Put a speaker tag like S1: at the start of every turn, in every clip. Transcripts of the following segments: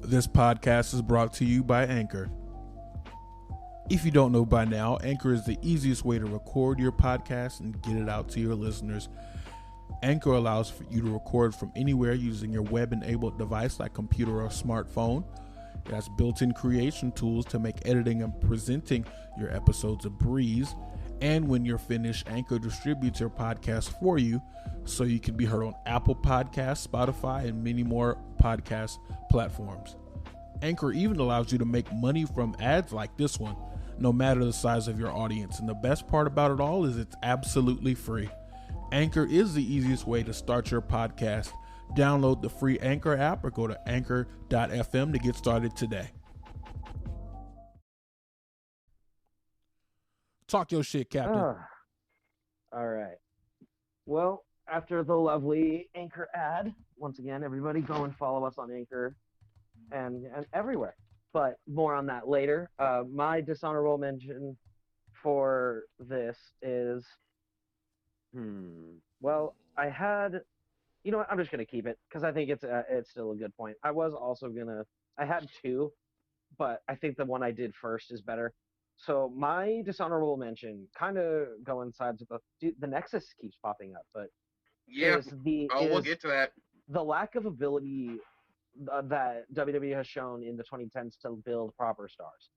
S1: This podcast is brought to you by Anchor. If you don't know by now, Anchor is the easiest way to record your podcast and get it out to your listeners. Anchor allows for you to record from anywhere using your web-enabled device like computer or smartphone. It has built-in creation tools to make editing and presenting your episodes a breeze. And when you're finished, Anchor distributes your podcast for you so you can be heard on Apple Podcasts, Spotify, and many more podcast platforms. Anchor even allows you to make money from ads like this one, no matter the size of your audience. And the best part about it all is it's absolutely free. Anchor is the easiest way to start your podcast. Download the free Anchor app or go to anchor.fm to get started today. Talk your shit, Captain.
S2: All right. Well, after the lovely Anchor ad, once again, everybody go and follow us on Anchor and everywhere. But more on that later. My dishonorable mention for this is, well, I had, you know what, I'm just going to keep it because I think it's still a good point. I had two, but I think the one I did first is better. So my dishonorable mention kind of coincides with the Nexus keeps popping up, but
S3: yeah, we'll get to that.
S2: The lack of ability that WWE has shown in the 2010s to build proper stars.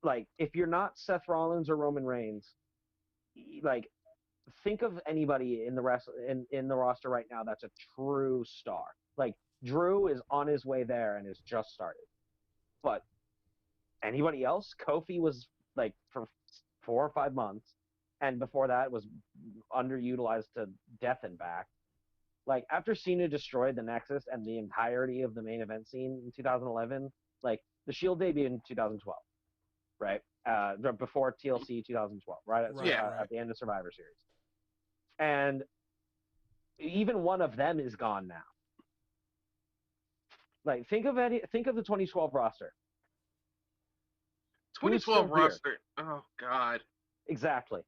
S2: Like, if you're not Seth Rollins or Roman Reigns, like, think of anybody in the roster right now that's a true star. Like, Drew is on his way there and has just started, but anybody else? Kofi was like for 4 or 5 months, and before that was underutilized to death and back. Like, after Cena destroyed the Nexus and the entirety of the main event scene in 2011, like the Shield debuted in 2012, right? Before TLC 2012, right? At the end of Survivor Series, and even one of them is gone now. Like, think of the 2012 roster.
S3: 2012 roster. Oh God.
S2: Exactly.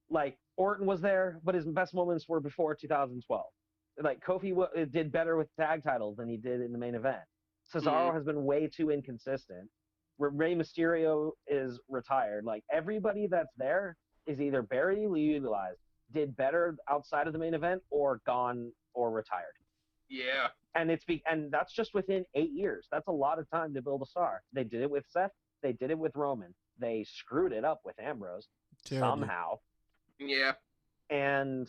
S2: Like, Orton was there, but his best moments were before 2012. Like, Kofi did better with tag titles than he did in the main event. Cesaro has been way too inconsistent. Rey Mysterio is retired. Like, everybody that's there is either barely utilized, did better outside of the main event, or gone or retired.
S3: Yeah.
S2: And and that's just within 8 years. That's a lot of time to build a star. They did it with Seth. They did it with Roman. They screwed it up with Ambrose somehow.
S3: Yeah.
S2: And,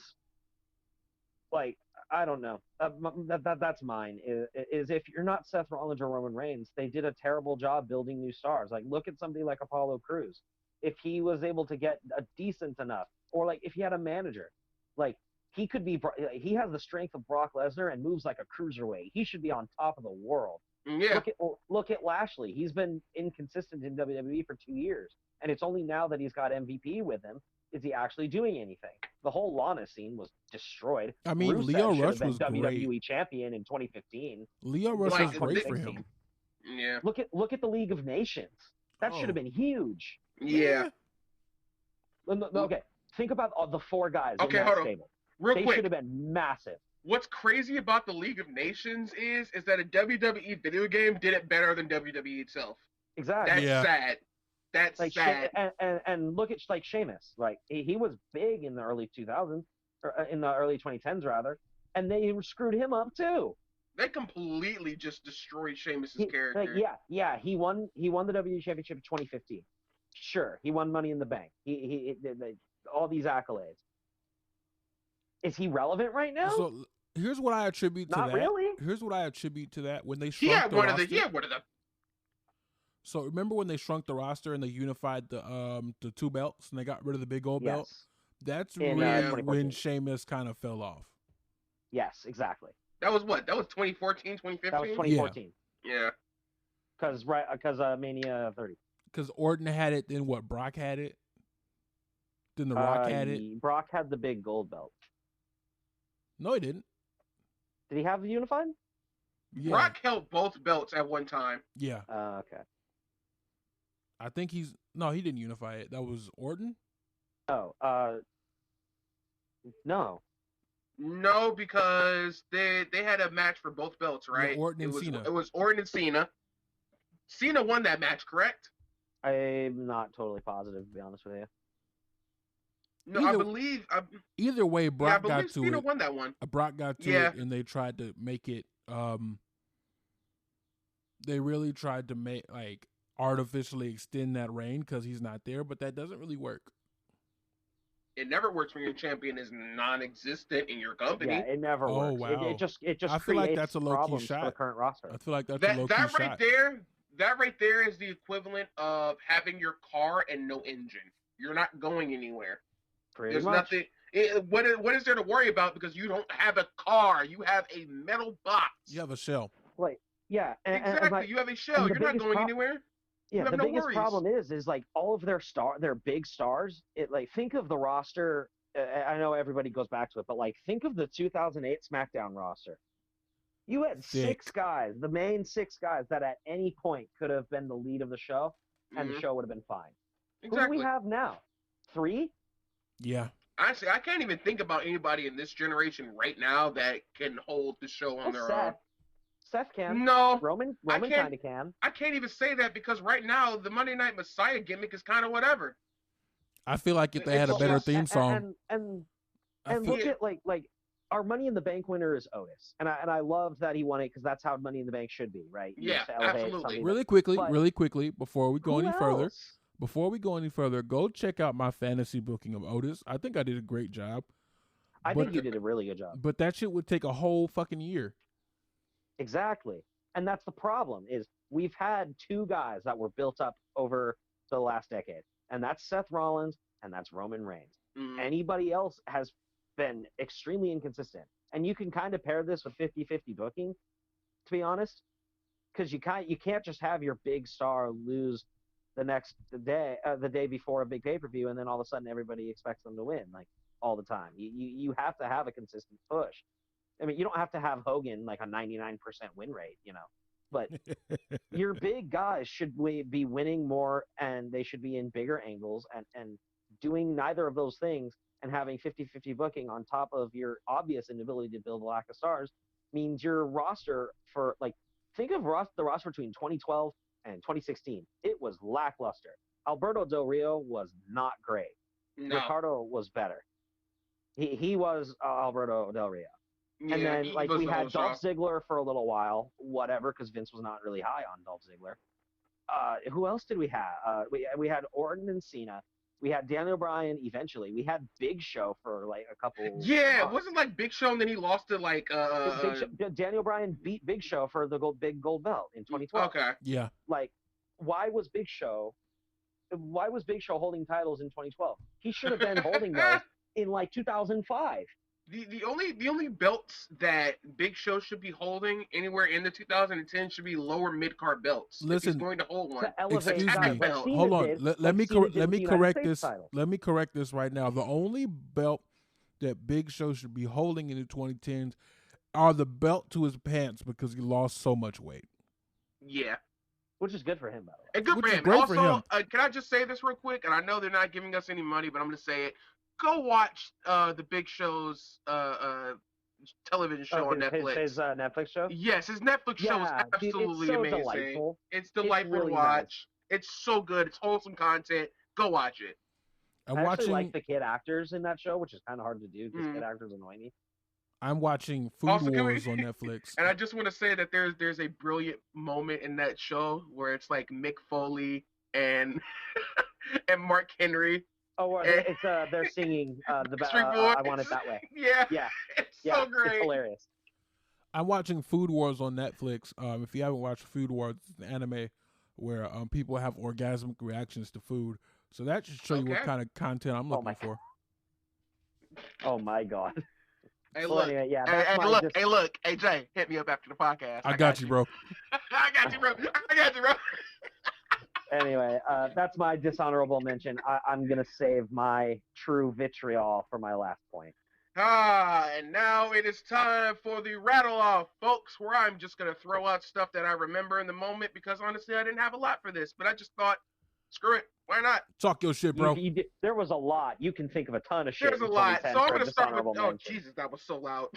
S2: like, I don't know. That's mine. Is if you're not Seth Rollins or Roman Reigns, they did a terrible job building new stars. Like, look at somebody like Apollo Crews. If he was able to get a decent enough, or like if he had a manager, like, he has the strength of Brock Lesnar and moves like a cruiserweight. He should be on top of the world.
S3: Yeah.
S2: Look at Lashley. He's been inconsistent in WWE for 2 years, and it's only now that he's got MVP with him is he actually doing anything. The whole Lana scene was destroyed.
S1: I mean,
S2: Rusev
S1: Leo Rush
S2: been
S1: was
S2: WWE
S1: great.
S2: champion in 2015.
S1: Leo Rush was great for him.
S3: Yeah.
S2: Look at the League of Nations. That should have been huge.
S3: Yeah.
S2: Okay, think about all the 4 guys in that stable.
S3: Real
S2: quick.
S3: They
S2: should have been massive.
S3: What's crazy about the League of Nations is that a WWE video game did it better than WWE itself.
S2: Exactly.
S3: That's sad. That's like, sad.
S2: And look at, like, Sheamus. Like, he was big in the early 2000s, or in the early 2010s rather, and they screwed him up too.
S3: They completely just destroyed Sheamus's character.
S2: Like, he won the WWE Championship in 2015. Sure, he won Money in the Bank. He all these accolades. Is he relevant right now?
S1: So here's what I attribute to that.
S2: Not really.
S1: Here's what I attribute to that. When they shrunk the roster.
S3: One of the.
S1: So remember when they shrunk the roster and they unified the 2 belts and they got rid of the big gold belt? That's really when Sheamus kind of fell off.
S2: Yes, exactly.
S3: That was what? That was 2014, 2015?
S2: That was 2014.
S3: Yeah.
S2: Because Mania 30.
S1: Because Orton had it, then what? Brock had it? Then The Rock had it?
S2: Brock had the big gold belt.
S1: No, he didn't.
S2: Did he have the unified?
S1: Yeah.
S3: Brock held both belts at one time.
S1: Yeah.
S2: Okay.
S1: I think he didn't unify it. That was Orton?
S2: Oh, no.
S3: No, because they had a match for both belts,
S1: Yeah,
S3: right?
S1: Orton and Cena.
S3: It was Orton and Cena. Cena won that match, correct?
S2: I'm not totally positive, to be honest with you.
S3: No,
S1: Either way,
S3: I
S1: Brock got
S3: believe
S1: to
S3: Cena
S1: it.
S3: won that one.
S1: Brock got to
S3: Yeah.
S1: it, and they tried to make it. They really tried to make artificially extend that reign because he's not there, but that doesn't really work.
S3: It never works when your champion is non-existent in your company.
S2: Yeah, it never works.
S1: Oh, wow.
S2: It just
S1: I feel like
S2: creates
S1: that's a low-key
S2: problems
S1: shot.
S2: for the current roster.
S1: I feel like that's a low-key
S3: that right
S1: shot.
S3: That right there is the equivalent of having your car and no engine. You're not going anywhere.
S2: There's nothing.
S3: What is there to worry about because you don't have a car? You have a metal box.
S1: You have a shell.
S2: Yeah,
S3: exactly. You have a shell. You're not going anywhere.
S2: Yeah, the biggest problem is like all of their big stars. Think of the roster. I know everybody goes back to it, but think of the 2008 SmackDown roster. You had 6 guys, the main 6 guys that at any point could have been the lead of the show, and the show would have been fine.
S3: Exactly.
S2: Who do we have now? 3?
S1: Yeah.
S3: Honestly, I can't even think about anybody in this generation right now that can hold the show on their own.
S2: Seth can.
S3: No.
S2: Roman kind of can.
S3: I can't even say that because right now the Monday Night Messiah gimmick is kind of whatever.
S1: I feel like if they had a better theme song.
S2: And look at like our Money in the Bank winner is Otis, and I love that he won it because that's how Money in the Bank should be, right?
S3: Yeah, absolutely.
S1: Really quickly, before we go any further, go check out my fantasy booking of Otis. I think I did a great job.
S2: I think you did a really good job.
S1: But that shit would take a whole fucking year.
S2: Exactly, and that's the problem. Is we've had 2 guys that were built up over the last decade, and that's Seth Rollins and that's Roman Reigns.
S3: Mm-hmm.
S2: Anybody else has been extremely inconsistent. And you can kind of pair this with 50-50 booking, to be honest, because you can't just have your big star lose the day before a big pay-per-view, and then all of a sudden everybody expects them to win all the time. You have to have a consistent push. I mean, you don't have to have Hogan a 99% win rate, but your big guys should be winning more, and they should be in bigger angles, and doing neither of those things and having 50-50 booking on top of your obvious inability to build a lack of stars means your roster for think of the roster between 2012 and 2016. It was lackluster. Alberto Del Rio was not great.
S3: No.
S2: Ricardo was better. He was Alberto Del Rio.
S3: Yeah,
S2: and then we had Dolph Ziggler for a little while, whatever, because Vince was not really high on Dolph Ziggler. Who else did we have? We had Orton and Cena. We had Daniel Bryan eventually. We had Big Show for a couple.
S3: Yeah, it wasn't Big Show and then he lost to
S2: Daniel Bryan beat Big Show for the big gold belt in 2012.
S3: Okay.
S1: Yeah.
S2: Why was Big Show holding titles in 2012? He should have been holding those in 2005.
S3: The only belts that Big Show should be holding anywhere in the 2010 should be lower mid card belts.
S1: Listen,
S3: if he's going to hold one.
S1: Excuse me. Hold on. Let me correct this. Let me correct this right now. The only belt that Big Show should be holding in the 2010s are the belt to his pants because he lost so much weight.
S3: Yeah.
S2: Which is good for him, by the way.
S3: And good for him. Also, can I just say this real quick? And I know they're not giving us any money, but I'm going to say it. Go watch the Big Show's television show on Netflix.
S2: His Netflix show?
S3: Yes, his Netflix show is absolutely amazing.
S2: Delightful.
S3: It's delightful to watch. It's so good. It's wholesome content. Go watch it.
S2: I actually like the kid actors in that show, which is kind of hard to do because kid actors annoy me.
S1: I'm watching Food Wars on Netflix.
S3: And I just want to say that there's a brilliant moment in that show where it's Mick Foley and and Mark Henry.
S2: Oh, it's they're singing I Want It That Way.
S3: Yeah. It's so great.
S2: It's hilarious.
S1: I'm watching Food Wars on Netflix. If you haven't watched Food Wars, it's an anime where people have orgasmic reactions to food. So that should show you what kind of content I'm looking for.
S2: Oh my god.
S3: Hey, look. Anyway, hey, Jay, hit me up after the podcast.
S1: I got you, bro.
S3: I got you, bro.
S2: Anyway, that's my dishonorable mention. I'm going to save my true vitriol for my last point.
S3: And now it is time for the rattle off, folks, where I'm just going to throw out stuff that I remember in the moment because honestly, I didn't have a lot for this, but I just thought Screw it. Why not?
S1: Talk your shit, bro.
S2: There was a lot. You can think of a ton of shit.
S3: There's a lot. So I'm gonna start with. Oh
S2: mention.
S3: Jesus, that was so loud.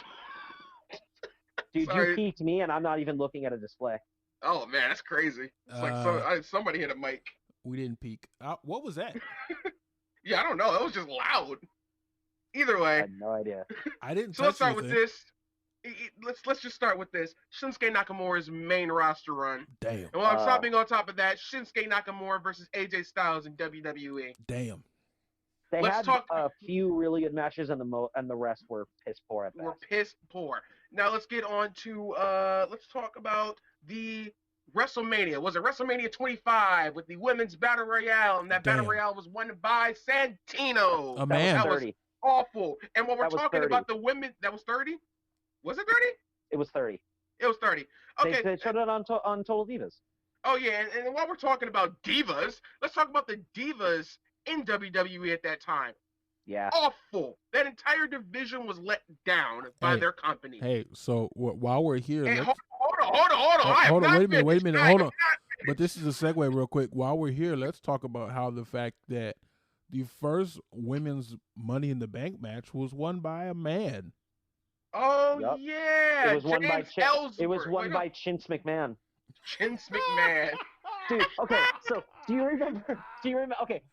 S2: Dude,
S3: Sorry.
S2: you peeked me, and I'm not even looking at a display.
S3: Oh man, that's crazy. It's like somebody hit a mic.
S1: We didn't peek. What was that?
S3: Yeah, I don't know. It was just loud. Either way,
S2: I had no idea.
S1: I didn't.
S3: So let's start with this. Let's just start with this. Shinsuke Nakamura's main roster run.
S1: Damn.
S3: And while I'm stopping on top of that, Shinsuke Nakamura versus AJ Styles in WWE.
S1: Damn.
S2: They had a few really good matches, and the rest were piss poor at best.
S3: We're piss poor. Now let's get on to let's talk about the WrestleMania. Was it WrestleMania 25 with the women's battle royale? And that battle royale was won by Santino.
S1: A man.
S3: That was awful. And when we're talking about the women, that was 30. Was it 30?
S2: It was 30.
S3: It was 30. Okay.
S2: They showed it on Total Divas.
S3: Oh yeah, and while we're talking about divas, let's talk about the divas in WWE at that time.
S2: Yeah.
S3: Awful. That entire division was let down by their company.
S1: Hey, so while we're here,
S3: hey, hold on.
S1: Wait a minute. Hold on. But this is a segue real quick. While we're here, let's talk about how the fact that the first women's Money in the Bank match was won by a man.
S3: Oh yeah,
S2: it was won by
S3: Ellsworth.
S2: It was won by Vince McMahon.
S3: Vince McMahon.
S2: Dude, okay, so do you remember?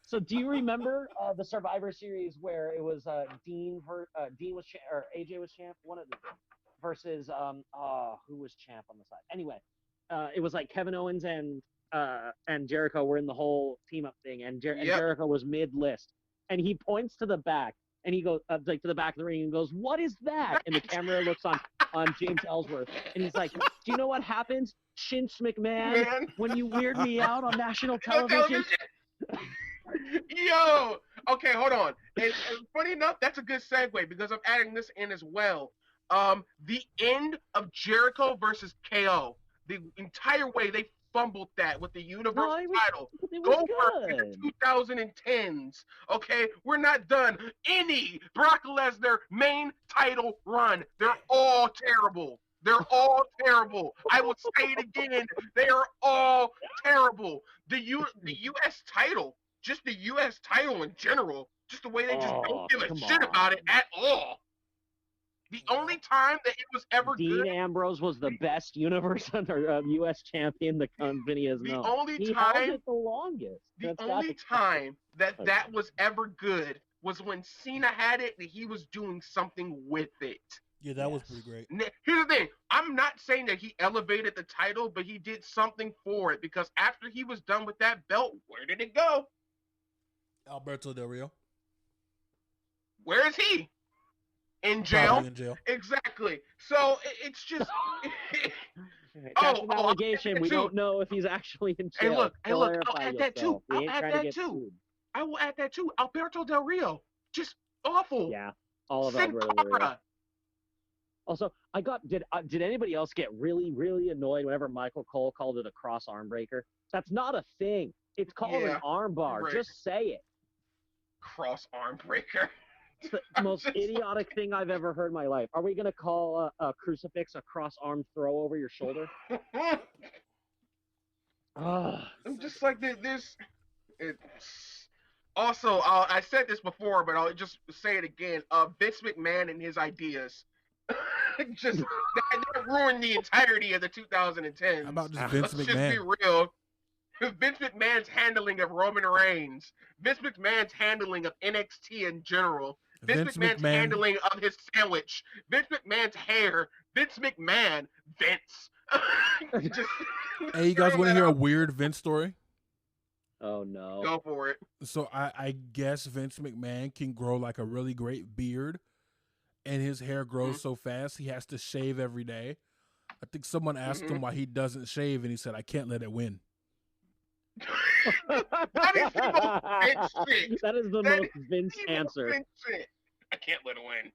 S2: So do you remember the Survivor Series where it was Dean was or AJ was champ, one of the two, versus who was champ on the side? Anyway, it was like Kevin Owens and Jericho were in the whole team up thing, and Jericho was mid list, and he points to the back. And he goes like to the back of the ring and goes, "What is that?" And the camera looks on James Ellsworth, and he's like, "Do you know what happens, Shinsuke McMahon, when you weird me out on national television?"
S3: Yo, okay, hold on. And funny enough, that's a good segue because I'm adding this in as well. The end of Jericho versus KO, the entire way they fumbled that with the Universal title. Goldberg in the 2010s. Okay, we're not done. Any Brock Lesnar main title run, they're all terrible. They're all terrible. I will say it again. They are all terrible. The U.S. title, just the U.S. title in general, just the way they just don't give a shit about it at all. The only time that it was ever
S2: Dean
S3: good.
S2: Ambrose was the best U.S. champion the company has known. He held it the longest.
S3: The only time that was ever good was when Cena had it and he was doing something with it.
S1: Yeah, that was pretty great.
S3: Here's the thing. I'm not saying that he elevated the title, but he did something for it because after he was done with that belt, where did it go?
S1: Alberto Del Rio.
S3: Where is he? In jail?
S1: Probably in jail.
S3: Exactly. So it's just.
S2: That's an allegation. We don't know if he's actually in jail.
S3: Hey, look. I'll add that too. I will add that too. Alberto Del Rio, just awful.
S2: Yeah, all of Alberto Del Rio. Also, did anybody else get really, really annoyed whenever Michael Cole called it a cross arm breaker? That's not a thing. It's called an arm bar. Right. Just say it.
S3: Cross arm breaker.
S2: It's the most idiotic thing I've ever heard in my life. Are we going to call a crucifix a cross-arm throw over your shoulder?
S3: I'm just like this. Also, I said this before, but I'll just say it again. Vince McMahon and his ideas just that ruined the entirety of the 2010s.
S1: How about just Vince McMahon?
S3: Let's just be real. Vince McMahon's handling of Roman Reigns, Vince McMahon's handling of NXT in general, Vince McMahon's handling of his sandwich, Vince McMahon's hair, Vince McMahon, Vince.
S1: Hey, you guys want to hear a weird Vince story?
S2: Oh no!
S3: Go for it.
S1: So I guess Vince McMahon can grow like a really great beard, and his hair grows so fast he has to shave every day. I think someone asked him why he doesn't shave, and he said, "I can't let it win."
S3: That
S2: is the most Vince answer.
S3: I can't let it win.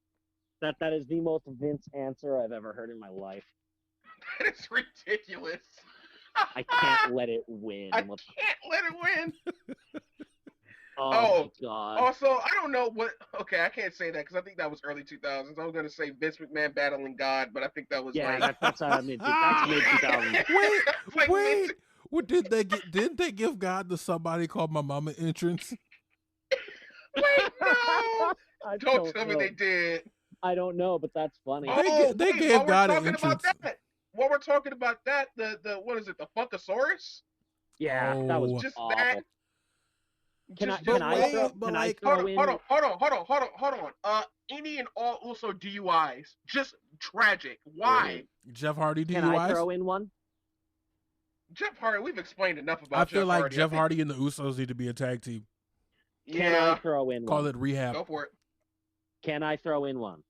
S2: That is the most Vince answer I've ever heard in my life.
S3: That is ridiculous.
S2: I can't let it win.
S3: I can't let it win.
S2: Oh, God.
S3: Also, I don't know what. Okay, I can't say that because I think that was early 2000s. I was going to say Vince McMahon battling God, but I think that was
S2: that's mid 2000s.
S1: What did they get? Didn't they give God to somebody called my mama entrance?
S3: Wait, no!
S2: I
S3: Don't tell me
S2: know.
S3: they did.
S2: I don't know, but that's funny.
S1: They gave God an entrance.
S3: While we're talking about that, the what is it? The Funkasaurus?
S2: Yeah, that was
S1: Oh.
S3: Just
S2: awful.
S3: that.
S2: Can
S3: Just
S2: I
S3: the
S2: can I
S3: whole-
S2: throw,
S1: but
S2: can I
S1: like-
S2: throw
S3: hold on. Any and all also DUIs. Just tragic. Why?
S1: Jeff Hardy DUIs?
S2: Can I throw in one?
S3: Jeff Hardy, we've explained enough about
S1: I feel
S3: Jeff
S1: like
S3: Hardy.
S1: Jeff Hardy and the Usos need to be a tag team.
S2: Can I throw in
S1: Call
S2: one?
S1: it rehab.
S3: Go for it.
S2: Can I throw in one?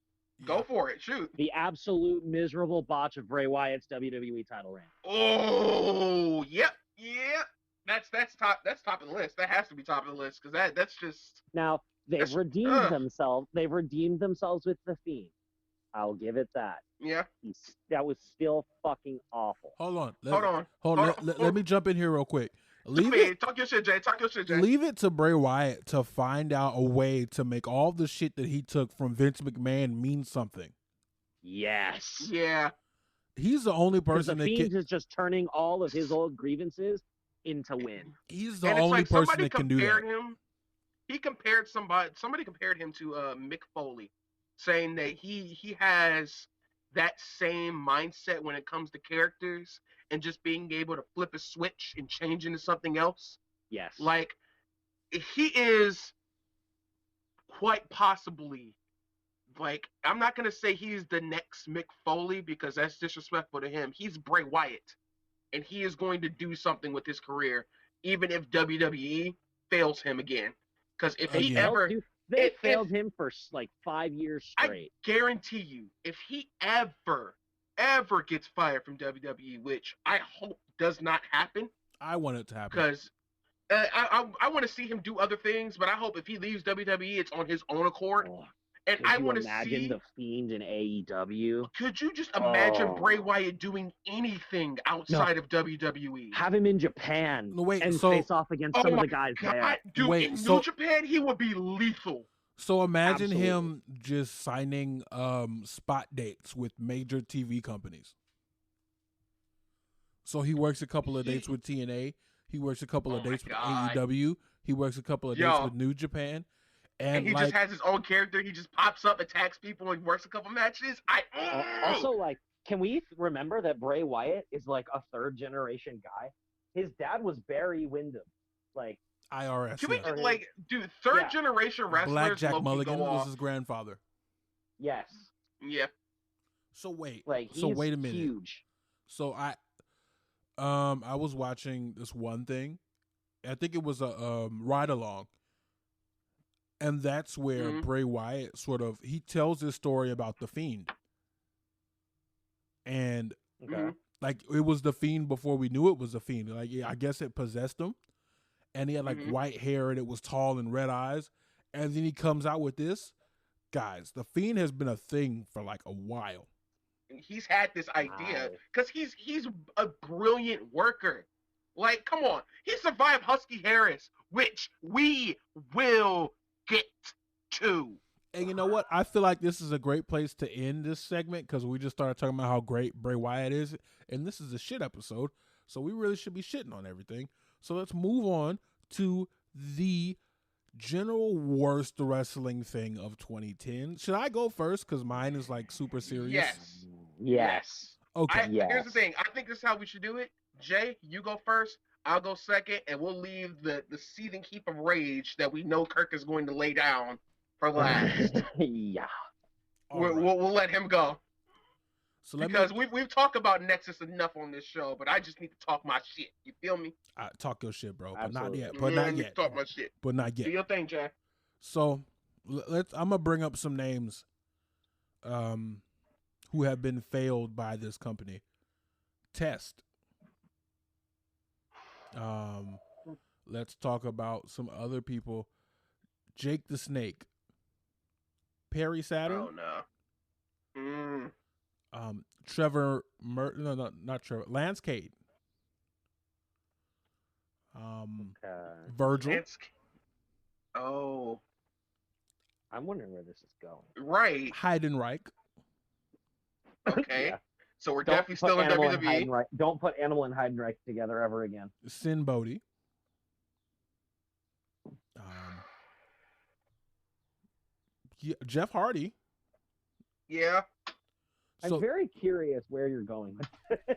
S3: Go for it. Shoot.
S2: The absolute miserable botch of Bray Wyatt's WWE title reign.
S3: Oh, yep. That's top of the list. That has to be top of the list because that's just
S2: Now they've
S3: That's-
S2: redeemed themselves. They've redeemed themselves with the Fiend. I'll give it that.
S3: yeah.
S2: That was still fucking awful.
S1: Hold on.
S3: Hold on.
S1: Let me jump in here real quick.
S3: Talk your shit, Jay.
S1: Leave it to Bray Wyatt to find out a way to make all the shit that he took from Vince McMahon mean something.
S2: Yes.
S3: Yeah.
S1: He's the only person
S2: the
S1: that
S2: Fiend
S1: can.
S2: is just turning all of his old grievances into win.
S1: He's the
S3: And it's
S1: only
S3: like
S1: person
S3: somebody
S1: that can do
S3: compared
S1: that.
S3: him. Somebody compared him to Mick Foley, saying that he has that same mindset when it comes to characters and just being able to flip a switch and change into something else.
S2: Yes.
S3: Like he is quite possibly, like, I'm not gonna say he's the next Mick Foley because that's disrespectful to him. He's Bray Wyatt, and he is going to do something with his career, even if WWE fails him again. Because if he
S1: Again.
S3: ever,
S2: They
S3: if-
S2: failed him for like 5 years straight.
S3: guarantee you, if he ever gets fired from WWE, which I hope does not happen,
S1: I want it to happen.
S3: because I want to see him do other things, but I hope if he leaves WWE, it's on his own accord.
S2: Oh,
S3: And
S2: could
S3: I
S2: you
S3: want to
S2: imagine
S3: see.
S2: the Fiend in AEW?
S3: Could you just imagine
S2: Oh.
S3: Bray Wyatt doing anything outside of WWE?
S2: Have him in Japan
S1: No, wait,
S2: and
S1: so-
S2: face off against
S3: Oh
S2: some of
S3: my
S2: the guys
S3: God,
S2: there.
S3: dude,
S1: Wait,
S3: in
S1: so-
S3: New Japan, he would be lethal.
S1: So imagine
S2: Absolutely.
S1: him just signing spot dates with major TV companies. So he works a couple of dates with TNA. He works a couple of
S3: Oh my
S1: dates with
S3: God.
S1: AEW. He works a couple of dates
S3: Yo.
S1: with New Japan.
S3: And
S1: And
S3: he
S1: like,
S3: just has his own character. He just pops up, attacks people, and works a couple matches.
S2: Also, like, can we remember that Bray Wyatt is like a third generation guy? His dad was Barry Windham. Like,
S1: IRS.
S3: Can we
S1: yeah.
S3: like, dude? Third
S2: Yeah.
S3: generation wrestlers.
S1: Black Jack
S3: low-key
S1: Mulligan
S3: go
S1: was
S3: off.
S1: his grandfather.
S2: yes,
S3: Yeah.
S1: So wait.
S2: like he's
S1: So wait a minute.
S2: huge.
S1: So I was watching this one thing. I think it was a ride along. And that's where
S3: Mhm.
S1: Bray Wyatt he tells this story about the Fiend. And
S2: Okay.
S3: Mhm.
S1: like it was the Fiend before we knew it was the Fiend. Like I guess it possessed him. And he had like
S3: Mhm.
S1: white hair and it was tall and red eyes. And then he comes out with this. Guys, the Fiend has been a thing for like a while.
S3: He's had this idea
S2: Wow.
S3: because he's a brilliant worker. Like, come on, he survived Husky Harris, which we will get to.
S1: And you know what? I feel like this is a great place to end this segment because we just started talking about how great Bray Wyatt is. And this is a shit episode. So we really should be shitting on everything. So let's move on to the general worst wrestling thing of 2010. Should I go first? Because mine is like super serious.
S3: Yes.
S2: Yes.
S1: Okay.
S3: Here's the
S2: Yes.
S3: thing. I think this is how we should do it. Jay, you go first. I'll go second, and we'll leave the seething heap of rage that we know Kirk is going to lay down for last.
S2: Yeah.
S1: All
S3: we'll,
S1: right.
S3: we'll let him go.
S1: So let
S3: Because
S1: me
S3: we've talked about Nexus enough on this show, but I just need to talk my shit. You feel me?
S1: talk your shit, bro. But
S2: Absolutely.
S1: not yet. But
S3: Yeah,
S1: not
S3: I need
S1: yet.
S3: to talk my shit.
S1: But not
S3: Do
S1: yet.
S3: your thing, Jay.
S1: So I'm gonna bring up some names who have been failed by this company. Test. Let's talk about some other people. Jake the Snake. Perry Saturn.
S3: Oh no.
S1: Trevor no, not Trevor. Lance Cade. Virgil.
S3: Oh,
S2: I'm wondering where this is going.
S3: right.
S1: Heidenreich.
S3: Okay.
S2: Yeah.
S3: So we're
S2: Don't
S3: definitely
S2: put
S3: still in
S2: Animal and
S3: WWE.
S2: Heidenreich. Don't put Animal and Heidenreich together ever again.
S1: Sin Bodhi. Um, yeah, Jeff Hardy.
S3: Yeah.
S1: So,
S2: I'm very curious where you're going with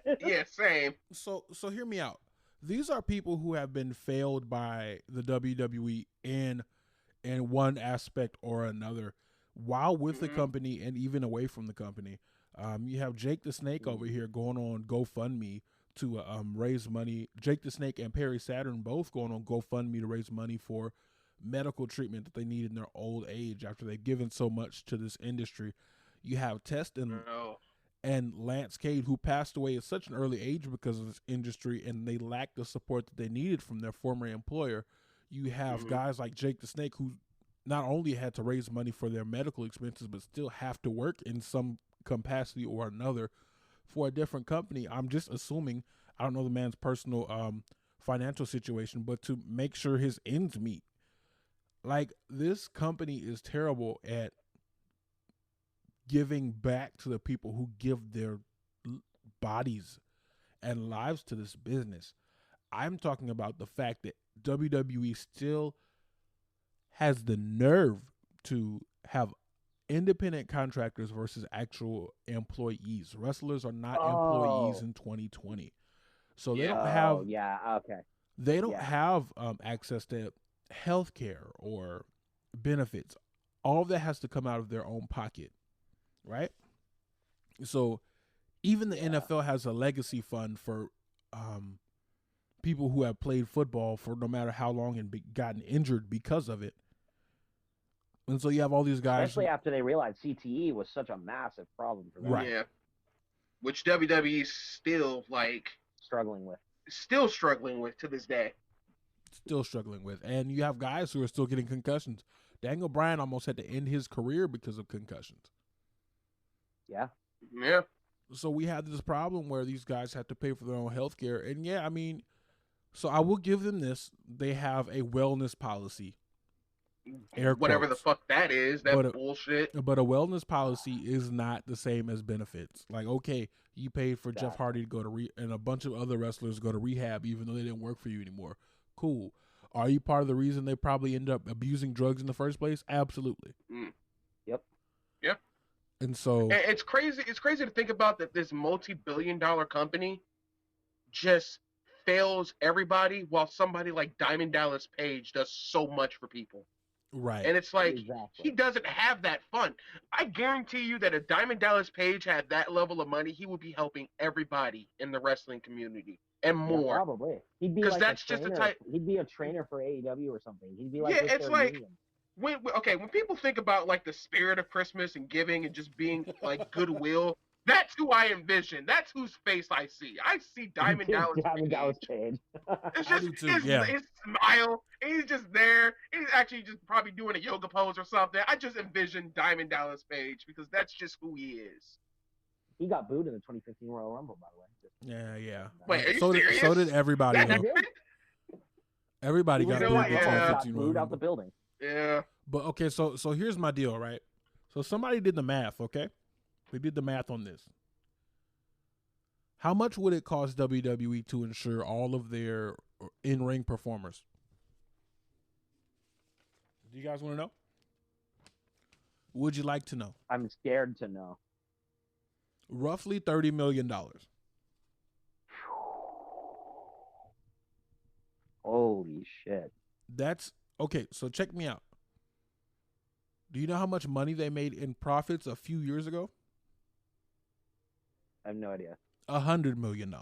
S2: this.
S3: Yeah. Same.
S1: so hear me out. These are people who have been failed by the WWE in one aspect or another, while with the company and even away from the company. You have Jake the Snake over here going on GoFundMe to raise money. Jake the Snake and Perry Saturn both going on GoFundMe to raise money for medical treatment that they need in their old age after they've given so much to this industry. You have Test and Lance Cade, who passed away at such an early age because of this industry, and they lacked the support that they needed from their former employer. You have guys like Jake the Snake, who not only had to raise money for their medical expenses, but still have to work in some capacity or another for a different company. I'm just assuming, I don't know the man's personal financial situation, but to make sure his ends meet. Like, this company is terrible at giving back to the people who give their bodies and lives to this business. I'm talking about the fact that WWE still has the nerve to have independent contractors versus actual employees. Wrestlers are not employees in 2020. So they don't have they don't have access to health care or benefits. All of that has to come out of their own pocket. Right? So even the NFL has a legacy fund for people who have played football for no matter how long and gotten injured because of it. And so you have all these guys,
S2: especially after they realized CTE was such a massive problem for them.
S1: Right.
S3: Yeah. Which WWE is still
S2: struggling with to this day.
S1: Still struggling with. And you have guys who are still getting concussions. Daniel Bryan almost had to end his career because of concussions.
S2: Yeah.
S3: Yeah.
S1: So we have this problem where these guys have to pay for their own health care. And yeah, I mean, so I will give them this. They have a wellness policy.
S3: Whatever the fuck that is, bullshit.
S1: But a wellness policy is not the same as benefits. Like, okay, you paid for Jeff Hardy to go to and a bunch of other wrestlers go to rehab even though they didn't work for you anymore. Cool. Are you part of the reason they probably ended up abusing drugs in the first place? Absolutely.
S2: Yep.
S3: Yeah.
S1: And so
S3: it's crazy. It's crazy to think about that this multi-billion-dollar company just fails everybody while somebody like Diamond Dallas Page does so much for people.
S1: Right.
S3: And it's like, he doesn't have that fun. I guarantee you that if Diamond Dallas Page had that level of money, he would be helping everybody in the wrestling community and more.
S2: Yeah, probably. He'd be like that's just the type. He'd be a trainer for AEW or something. He'd be like,
S3: it's like when people think about like the spirit of Christmas and giving and just being like goodwill, that's who I envision. That's whose face I see. I see Diamond Dallas Page. It's just his smile. He's just there. He's actually just probably doing a yoga pose or something. I just envision Diamond Dallas Page because that's just who he is.
S2: He got booed in the 2015 Royal Rumble, by the way.
S1: Yeah.
S3: Wait, are you serious?
S1: So did everybody. Everybody got booed in 2015
S2: booed out the building.
S3: Yeah.
S1: But okay, so here's my deal, right? So somebody did the math, okay? They did the math on this. How much would it cost WWE to insure all of their in-ring performers? Do you guys want to know? Would you like to know?
S2: I'm scared to know.
S1: Roughly $30 million.
S2: Holy shit.
S1: That's okay. So check me out. Do you know how much money they made in profits a few years ago?
S2: I have no idea.
S1: $100 million.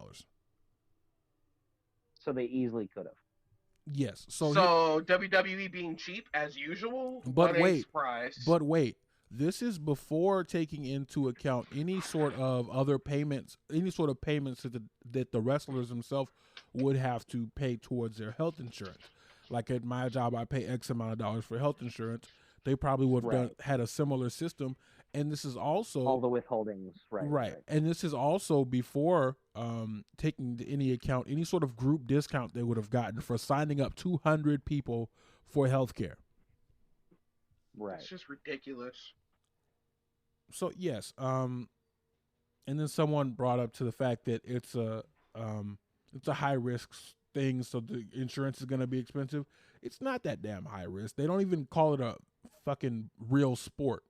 S2: So they easily could have.
S1: Yes.
S3: So WWE being cheap as usual.
S1: But wait.
S3: Surprise.
S1: But wait. This is before taking into account any sort of other payments, any sort of payments that the wrestlers themselves would have to pay towards their health insurance. Like at my job, I pay X amount of dollars for health insurance. They probably would have had a similar system. And this is also
S2: all the withholdings, right?
S1: And this is also before taking into any account any sort of group discount they would have gotten for signing up 200 people for healthcare.
S2: Right.
S3: It's just ridiculous.
S1: So yes, And then someone brought up to the fact that it's a high risk thing, so the insurance is going to be expensive. It's not that damn high risk. They don't even call it a fucking real sport.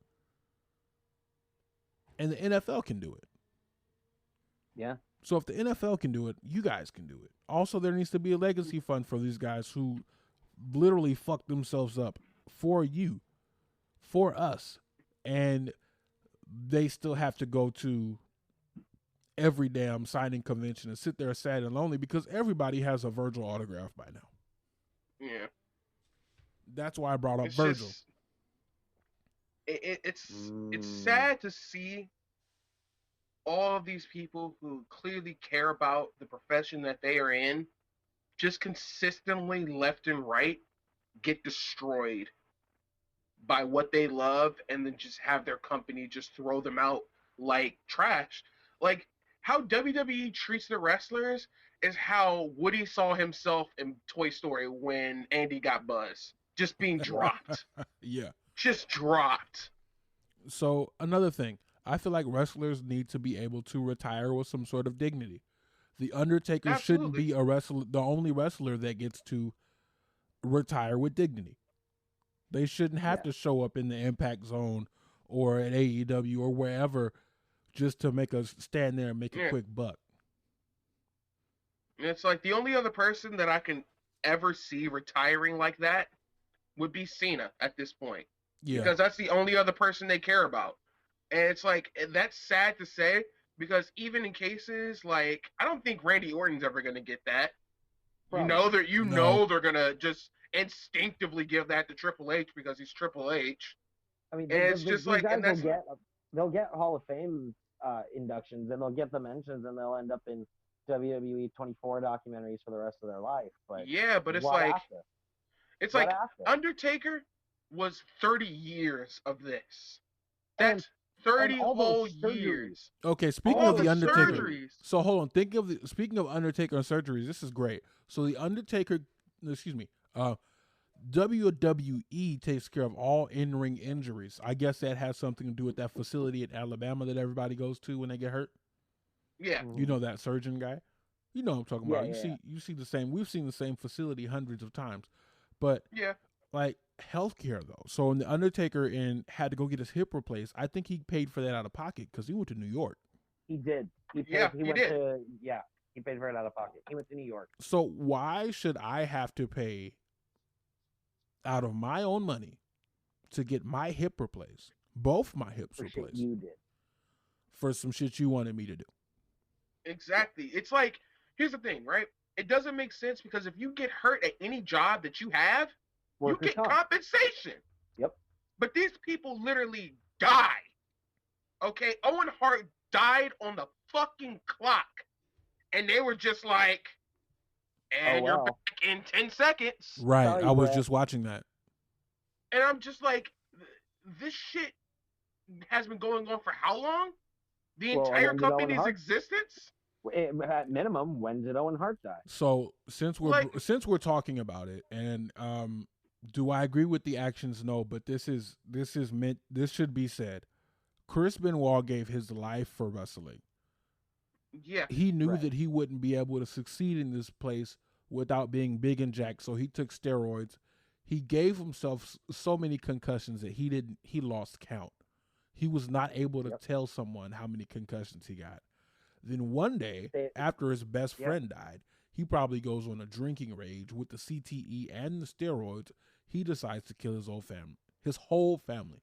S1: And the NFL can do it.
S2: Yeah.
S1: So if the NFL can do it, you guys can do it. Also, there needs to be a legacy fund for these guys who literally fucked themselves up for you, for us, and they still have to go to every damn signing convention and sit there sad and lonely because everybody has a Virgil autograph by now.
S3: Yeah.
S1: That's why I brought up
S3: It's
S1: Virgil.
S3: just, it's sad to see all of these people who clearly care about the profession that they are in just consistently left and right get destroyed by what they love and then just have their company just throw them out like trash. Like how WWE treats the wrestlers is how Woody saw himself in Toy Story when Andy got Buzz. Just being dropped.
S1: Yeah.
S3: Just dropped.
S1: So another thing, I feel like wrestlers need to be able to retire with some sort of dignity. The Undertaker shouldn't be the only wrestler that gets to retire with dignity. They shouldn't have to show up in the Impact Zone or at AEW or wherever just to make us stand there and make a quick buck.
S3: It's like the only other person that I can ever see retiring like that would be Cena at this point.
S1: Yeah.
S3: Because that's the only other person they care about. And it's like, that's sad to say because even in cases like, I don't think Randy Orton's ever going to get that.
S2: Probably.
S3: You know they're going to just instinctively give that to Triple H because he's Triple H.
S2: I mean,
S3: it's just like,
S2: guys they'll get Hall of Fame inductions and they'll get the mentions and they'll end up in WWE 24 documentaries for the rest of their life. But
S3: yeah, but it's like, it's like Undertaker was 30 years of this. That's 30 whole years.
S1: Okay, speaking of the Undertaker. So hold on. Speaking of Undertaker and surgeries, this is great. So the Undertaker, WWE takes care of all in-ring injuries. I guess that has something to do with that facility in Alabama that everybody goes to when they get hurt.
S3: Yeah.
S1: You know that surgeon guy? You know what I'm talking about. You see the same. We've seen the same facility hundreds of times. But like healthcare though. So when the Undertaker had to go get his hip replaced, I think he paid for that out of pocket because he went to New York.
S2: He did. He paid for it out of pocket. He went to New York.
S1: So why should I have to pay out of my own money to get my hip replaced? Both my hips replaced.
S2: You did.
S1: For some shit you wanted me to do.
S3: Exactly. It's like, here's the thing, right? It doesn't make sense because if you get hurt at any job that you have, you get compensation.
S2: Yep.
S3: But these people literally die. Okay? Owen Hart died on the fucking clock. And they were just like, and you're back in 10 seconds.
S1: Right. I was just watching that.
S3: And I'm just like, this shit has been going on for how long? The entire company's existence?
S2: At minimum, when did Owen Hart die?
S1: So since we're talking about it, and do I agree with the actions? No, but this should be said. Chris Benoit gave his life for wrestling.
S3: Yeah.
S1: He knew that he wouldn't be able to succeed in this place without being big and jacked, so he took steroids. He gave himself so many concussions that he lost count. He was not able to tell someone how many concussions he got. Then one day, after his best friend died, he probably goes on a drinking rage with the CTE and the steroids. He decides to kill his whole family.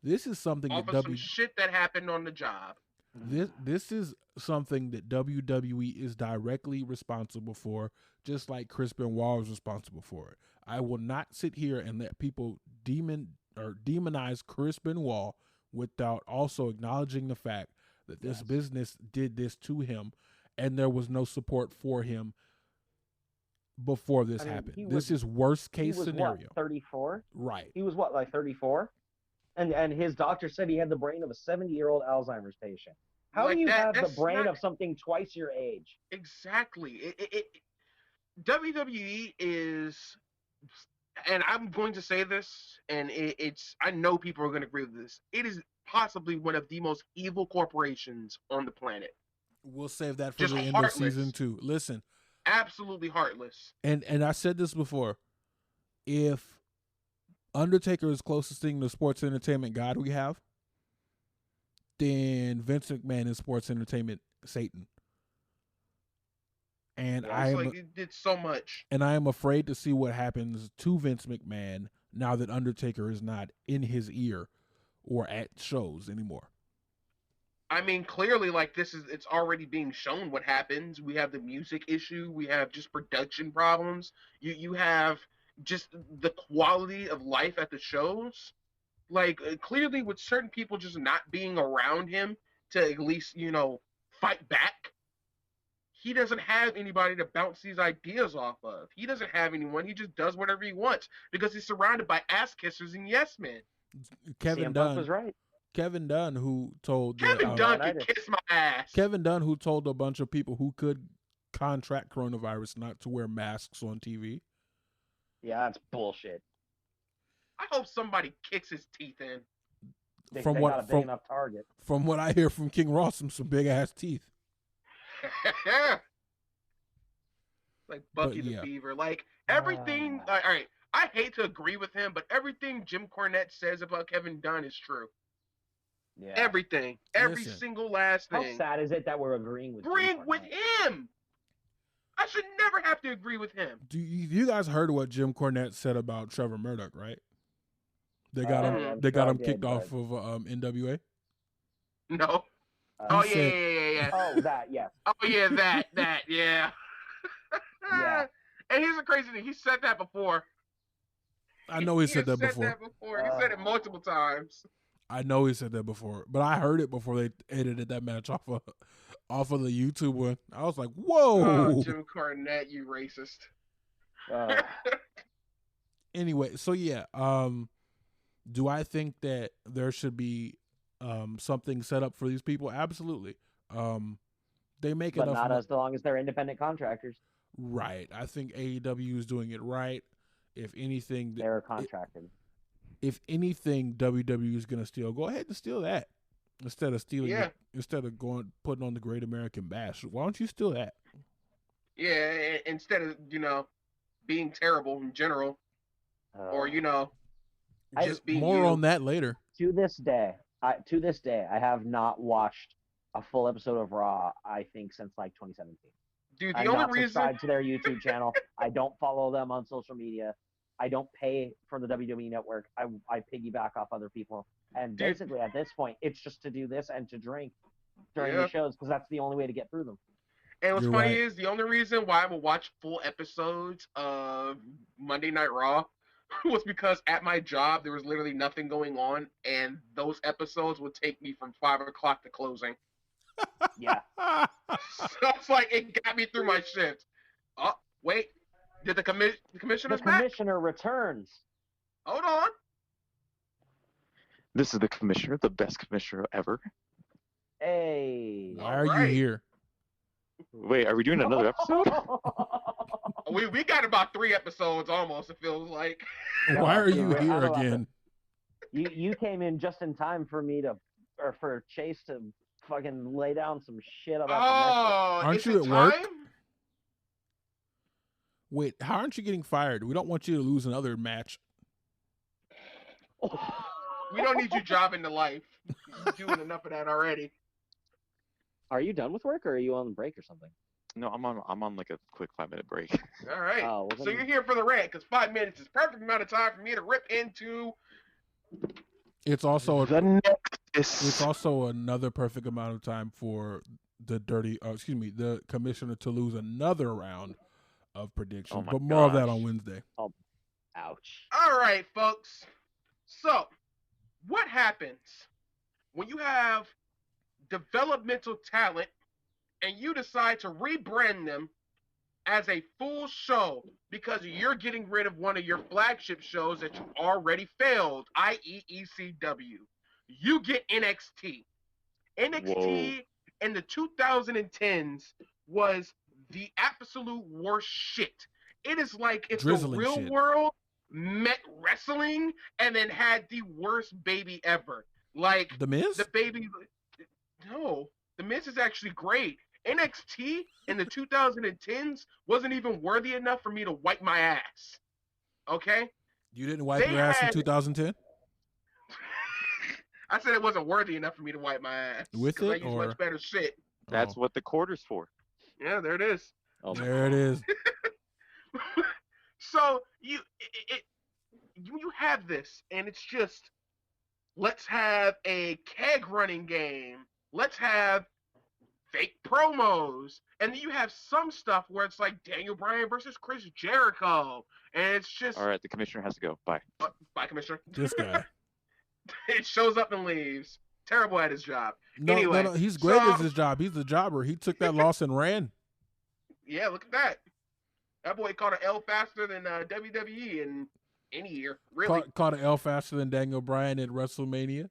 S1: This is something
S3: some shit that happened on the job.
S1: This is something that WWE is directly responsible for, just like Chris Benoit was responsible for it. I will not sit here and let people demonize Chris Benoit without also acknowledging the fact that this business did this to him and there was no support for him before this happened. This is worst case scenario.
S2: 34?
S1: Right.
S2: He was like 34? And his doctor said he had the brain of a 70-year-old Alzheimer's patient. How do you have the brain of something twice your age?
S3: Exactly. WWE is, and I'm going to say this, and I know people are going to agree with this. It is possibly one of the most evil corporations on the planet.
S1: We'll save that for
S3: Just
S1: the end
S3: heartless.
S1: of season 2. Listen,
S3: Absolutely heartless.
S1: and I said this before. If Undertaker is closest thing to sports entertainment God we have, then Vince McMahon is sports entertainment Satan. And
S3: It's like it did so much.
S1: And I am afraid to see what happens to Vince McMahon now that Undertaker is not in his ear or at shows anymore.
S3: I mean, clearly, like, it's already being shown what happens. We have the music issue. We have just production problems. You have just the quality of life at the shows. Like, clearly with certain people just not being around him to at least, fight back, he doesn't have anybody to bounce these ideas off of. He doesn't have anyone. He just does whatever he wants because he's surrounded by ass kissers and yes men.
S1: Kevin
S2: CM
S1: Dunn
S2: Punk was right.
S1: Kevin Dunn, who told
S3: Kevin Dunn can kiss my ass.
S1: Kevin Dunn, who told a bunch of people who could contract coronavirus not to wear masks on TV.
S2: Yeah, that's bullshit.
S3: I hope somebody kicks his teeth in.
S2: They got a big enough target.
S1: From what I hear from King Ross, some big ass teeth.
S3: Like Bucky the Beaver. Like everything. All right, I hate to agree with him, but everything Jim Cornette says about Kevin Dunn is true.
S2: Yeah.
S3: Everything. Every single last thing.
S2: How sad is it that we're agreeing with
S3: him? I should never have to agree with him.
S1: Do you guys heard what Jim Cornette said about Trevor Murdoch, right? They got him. They got him kicked off of NWA.
S3: No. Yeah.
S2: Oh, that, yeah.
S3: Oh, yeah, that, yeah.
S2: Yeah.
S3: And here's the crazy thing. He said that before.
S1: I know he said that before.
S3: He said it multiple times.
S1: I know he said that before, but I heard it before they edited that match off of the YouTube one. I was like, "Whoa,
S3: Jim Cornette, you racist."
S1: Anyway, so yeah, do I think that there should be something set up for these people? Absolutely. They make
S2: but
S1: enough,
S2: not as long as they're independent contractors.
S1: Right. I think AEW is doing it right. If anything,
S2: they're contracted.
S1: If anything, WWE is going to steal. Go ahead and steal that instead of stealing.
S3: Yeah.
S1: Instead of putting on the Great American Bash. Why don't you steal that?
S3: Yeah. Instead of being terrible in general, or just being
S1: more on that later.
S2: To this day, I have not watched a full episode of Raw. I think since like 2017.
S3: Dude,
S2: I'm not subscribed to their YouTube channel. I don't follow them on social media. I don't pay for the WWE Network. I piggyback off other people. And basically, at this point, it's just to do this and to drink during the shows because that's the only way to get through them.
S3: And what's funny is the only reason why I will watch full episodes of Monday Night Raw was because at my job, there was literally nothing going on. And those episodes would take me from 5 o'clock to closing.
S2: Yeah.
S3: So it's like it got me through my shift. Oh, wait. Did the commissioner's back?
S2: The commissioner returns.
S3: Hold on.
S4: This is the commissioner, the best commissioner ever.
S2: Hey.
S1: Why are you here?
S4: Wait, are we doing another episode?
S3: we got about 3 episodes almost, it feels like.
S1: Why are you here again?
S2: You came in just in time for for Chase to fucking lay down some shit about
S1: Aren't you at work? Wait, how aren't you getting fired? We don't want you to lose another match.
S3: We don't need you jobbing to life. You're doing enough of that already.
S2: Are you done with work or are you on break or something?
S4: No, I'm on like a quick 5-minute break.
S3: All right. So you're here for the rant because 5 minutes is perfect amount of time for me to rip into.
S1: It's also
S4: it's
S1: also another perfect amount of time for the commissioner to lose another round of predictions. But more of that on Wednesday.
S2: Oh, ouch.
S3: All right, folks. So, what happens when you have developmental talent and you decide to rebrand them as a full show because you're getting rid of one of your flagship shows that you already failed, i.e. ECW? You get NXT. NXT in the 2010s was the absolute worst shit. It is like if the real world met wrestling and then had the worst baby ever. Like
S1: The Miz?
S3: the baby. No, the Miz is actually great. NXT in the 2010s wasn't even worthy enough for me to wipe my ass. Okay,
S1: You didn't wipe
S3: they
S1: your ass in
S3: had-
S1: 2010
S3: I said it wasn't worthy enough for me to wipe my ass
S1: with
S3: because I
S1: it,
S3: use
S1: or
S3: much better shit.
S4: That's
S1: Oh,
S4: what the quarter's for.
S3: Yeah, there it is.
S4: Oh, my
S1: there it is.
S3: So you have this, and it's just let's have a keg running game. Let's have fake promos, and then you have some stuff where it's like Daniel Bryan versus Chris Jericho, and it's just
S4: All right, the commissioner has to go. Bye.
S3: bye, Commissioner.
S1: This guy.
S3: It shows up and leaves. Terrible at his job.
S1: No,
S3: Anyway,
S1: no, he's great
S3: so-
S1: at his job. He's the jobber. He took that loss and ran.
S3: Yeah, look at that. That boy caught an L faster than WWE in any year. Really?
S1: Caught an L faster than Daniel Bryan at WrestleMania.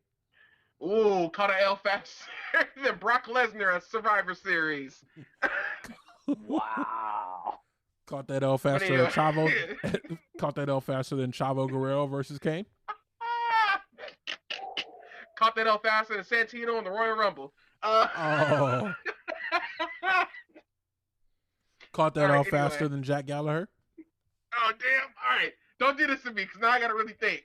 S3: Ooh, caught an L faster than Brock Lesnar at Survivor Series.
S2: Wow.
S1: Caught that L faster
S3: anyway.
S1: than Chavo. Caught that L faster than Chavo Guerrero versus Kane.
S3: Caught that L faster than Santino in the Royal Rumble.
S1: Oh. Caught that
S3: All right,
S1: L faster
S3: anyway.
S1: than Jack Gallagher.
S3: Oh, damn. All right. Don't do this to me because now I got to really think.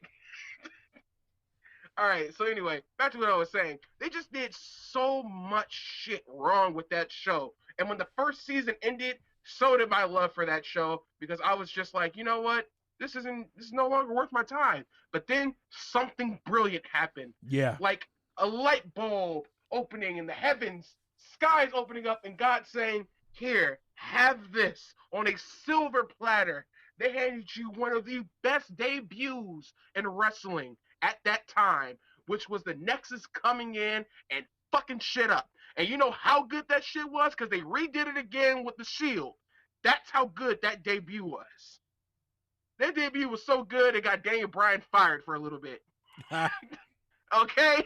S3: All right. So, anyway, back to what I was saying. They just did so much shit wrong with that show. And when the first season ended, so did my love for that show because I was just like, you know what? This is no longer worth my time. But then something brilliant happened.
S1: Yeah.
S3: Like a light bulb opening in the heavens, skies opening up, and God saying, here, have this on a silver platter. They handed you one of the best debuts in wrestling at that time, which was the Nexus coming in and fucking shit up. And you know how good that shit was? Because they redid it again with the Shield. That's how good that debut was. That debut was so good, it got Daniel Bryan fired for a little bit. Okay?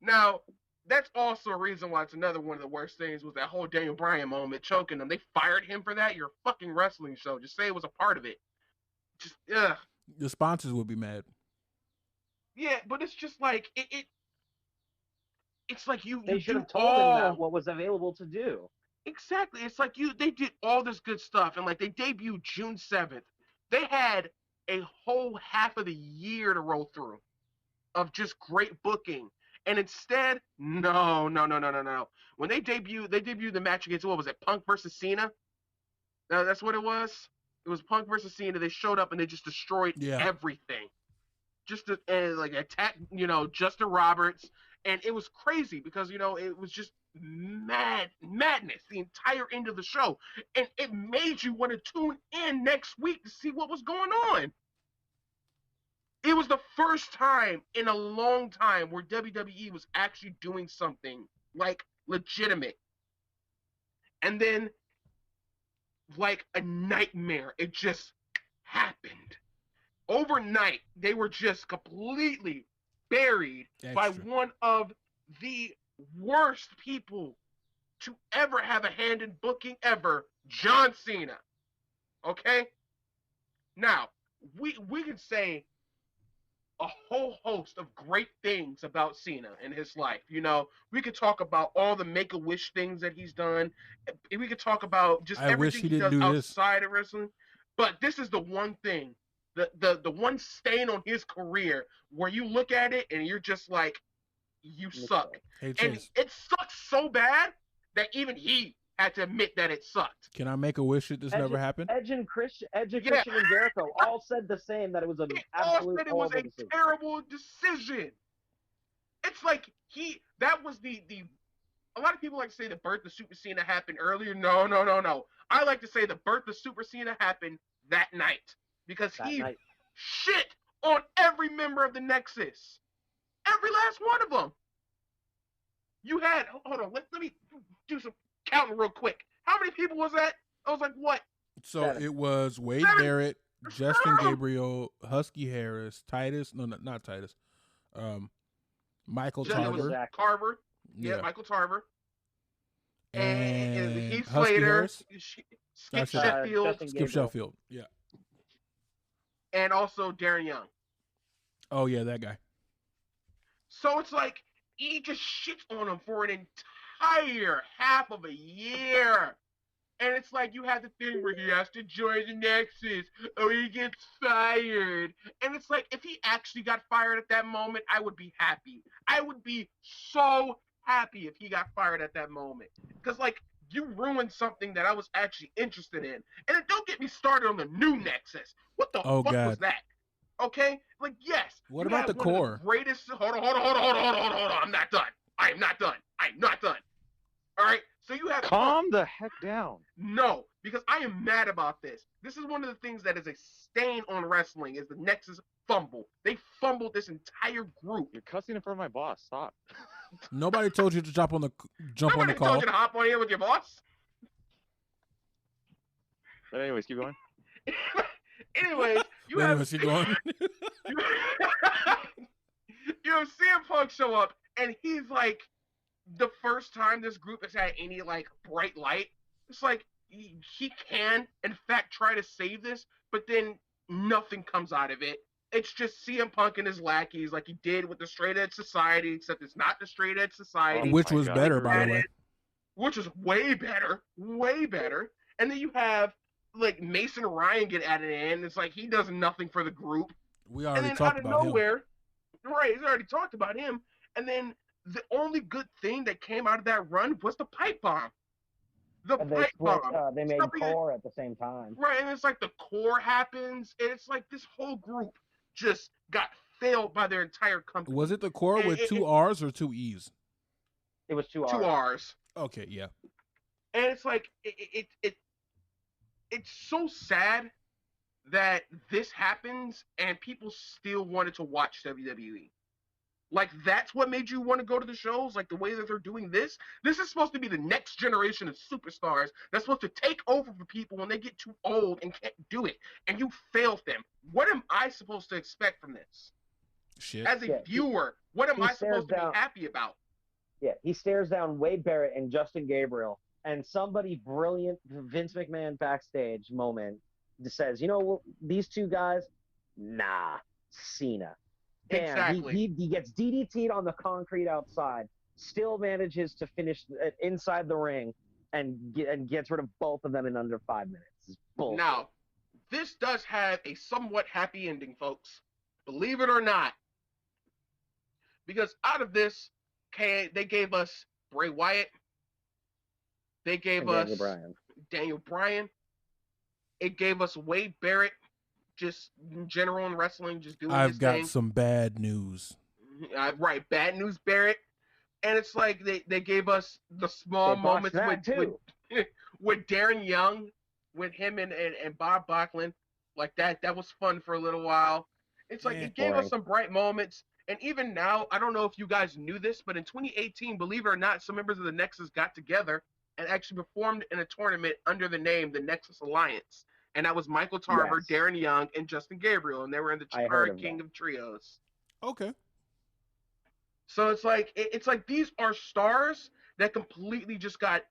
S3: Now, that's also a reason why it's another one of the worst things was that whole Daniel Bryan moment choking them. They fired him for that? You're a fucking wrestling show. Just say it was a part of it. Just, ugh.
S1: The sponsors would be mad.
S3: Yeah, but it's just like, it's like
S2: They
S3: you
S2: should have
S3: do
S2: told him
S3: all-
S2: that what was available to do.
S3: Exactly. It's like they did all this good stuff, and like they debuted June 7th. They had a whole half of the year to roll through of just great booking. And instead, no. When they debuted the match against, what was it, Punk versus Cena? That's what it was? It was Punk versus Cena. They showed up and they just destroyed everything. Just to, and like attack, Justin Roberts. And it was crazy because, it was just madness the entire end of the show. And it made you want to tune in next week to see what was going on. It was the first time in a long time where WWE was actually doing something like legitimate. And then, like a nightmare, it just happened. Overnight, they were just completely buried by one of the worst people to ever have a hand in booking ever, John Cena. Okay? Now, we can say a whole host of great things about Cena and his life. We could talk about all the Make-A-Wish things that he's done. We could talk about just everything he does outside of wrestling. But this is the one thing, the one stain on his career where you look at it and you're just like, you suck.
S1: Hey,
S3: and it sucks so bad that even he had to admit that it sucked.
S1: Can I make a wish that this never happened?
S2: Edge and Christian and Jericho all said the same, that it was an absolute
S3: it was a
S2: decision.
S3: terrible decision. It's like that was the a lot of people like to say the birth of Super Cena happened earlier. No. I like to say the birth of Super Cena happened that night because shit on every member of the Nexus. Every last one of them. You had, hold on, let me do some counting real quick. How many people was that? I was like, what?
S1: So it was Wade Barrett, Justin Gabriel, Husky Harris, Titus. No, not Titus. Michael Tarver.
S3: Carver. Yeah, Michael Tarver. And Heath
S1: Husky
S3: Slater.
S1: Harris?
S3: Skip Sheffield.
S1: Skip Sheffield. Yeah.
S3: And also Darren Young.
S1: Oh yeah, that guy.
S3: So it's like he just shits on him for an entire half of a year. And it's like you have the thing where he has to join the Nexus or he gets fired. And it's like if he actually got fired at that moment, I would be happy. I would be so happy if he got fired at that moment. Because, like, you ruined something that I was actually interested in. And then don't get me started on the new Nexus. What the
S1: Oh,
S3: fuck
S1: God.
S3: was that? Okay? Like, yes.
S1: What
S3: you
S1: about
S3: have
S1: the
S3: one of
S1: core?
S3: Greatest. Hold on. I'm not done. I am not done. All right? So you have
S4: Calm the heck down.
S3: no, because I am mad about this. This is one of the things that is a stain on wrestling is the Nexus fumble. They fumbled this entire group.
S4: You're cussing in front of my boss. Stop.
S1: Nobody told you to jump on the
S3: Nobody
S1: call.
S3: told you to hop on here with your boss.
S4: But anyways, keep going.
S3: Anyways, you have
S1: Anyways, keep going.
S3: you have CM Punk show up, and he's like, the first time this group has had any like bright light. It's like he can, in fact, try to save this, but then nothing comes out of it. It's just CM Punk and his lackeys, like he did with the Straight Edge Society, except it's not the Straight Edge Society.
S4: Oh
S1: Which
S4: my
S1: was
S4: God.
S1: better, by the way.
S3: Which is way better. And then you have like Mason Ryan get added in. It's like he does nothing for the group.
S1: We
S3: And
S1: already
S3: then
S1: talked
S3: out of
S1: about him.
S3: nowhere, right? He's already talked about him. And then the only good thing that came out of that run was the pipe bomb. The
S2: And they
S3: pipe
S2: split.
S3: bomb.
S2: They made
S3: Something that-
S2: core at the same time.
S3: Right, and it's like the core happens, and it's like this whole group just got failed by their entire company.
S1: Was it the core with two R's or two E's?
S2: It was 2
S3: 2
S2: R's.
S3: R's?
S1: Okay, yeah.
S3: And it's like it's so sad that this happens and people still wanted to watch WWE. Like that's what made you want to go to the shows, like the way that they're doing this. This is supposed to be the next generation of superstars that's supposed to take over for people when they get too old and can't do it. And you failed them. What am I supposed to expect from this?
S1: Shit.
S3: As a
S2: Yeah,
S3: viewer, what am
S2: he
S3: I supposed to
S2: stares down-
S3: be happy about?
S2: Yeah, he stares down Wade Barrett and Justin Gabriel, and somebody brilliant Vince McMahon backstage moment just says, you know what, these two guys, nah, Cena. Damn,
S3: Exactly.
S2: he gets DDT'd on the concrete outside, still manages to finish inside the ring, and gets rid of both of them in under 5 minutes. It's bullshit.
S3: Now, this does have a somewhat happy ending, folks. Believe it or not. Because out of this, they gave us Bray Wyatt. They gave
S2: And
S3: us
S2: Daniel Bryan.
S3: Daniel Bryan. It gave us Wade Barrett, just in general in wrestling, just doing his
S1: I've got
S3: thing.
S1: some bad news.
S3: Right, Bad News Barrett. And it's like they gave us the small
S2: They botched
S3: moments
S2: that too.
S3: with Darren Young, with him and Bob Backlund. Like that was fun for a little while. It's like
S1: Yeah.
S3: it gave
S2: Boring.
S3: us some bright moments. And even now, I don't know if you guys knew this, but in 2018, believe it or not, some members of the Nexus got together and actually performed in a tournament under the name the Nexus Alliance. And that was Michael Tarver,
S2: Yes.
S3: Darren Young, and Justin Gabriel. And they were in the
S2: I heard
S3: Chikara
S2: of
S3: King
S2: that.
S3: of Trios.
S1: Okay.
S3: So it's like these are stars that completely just got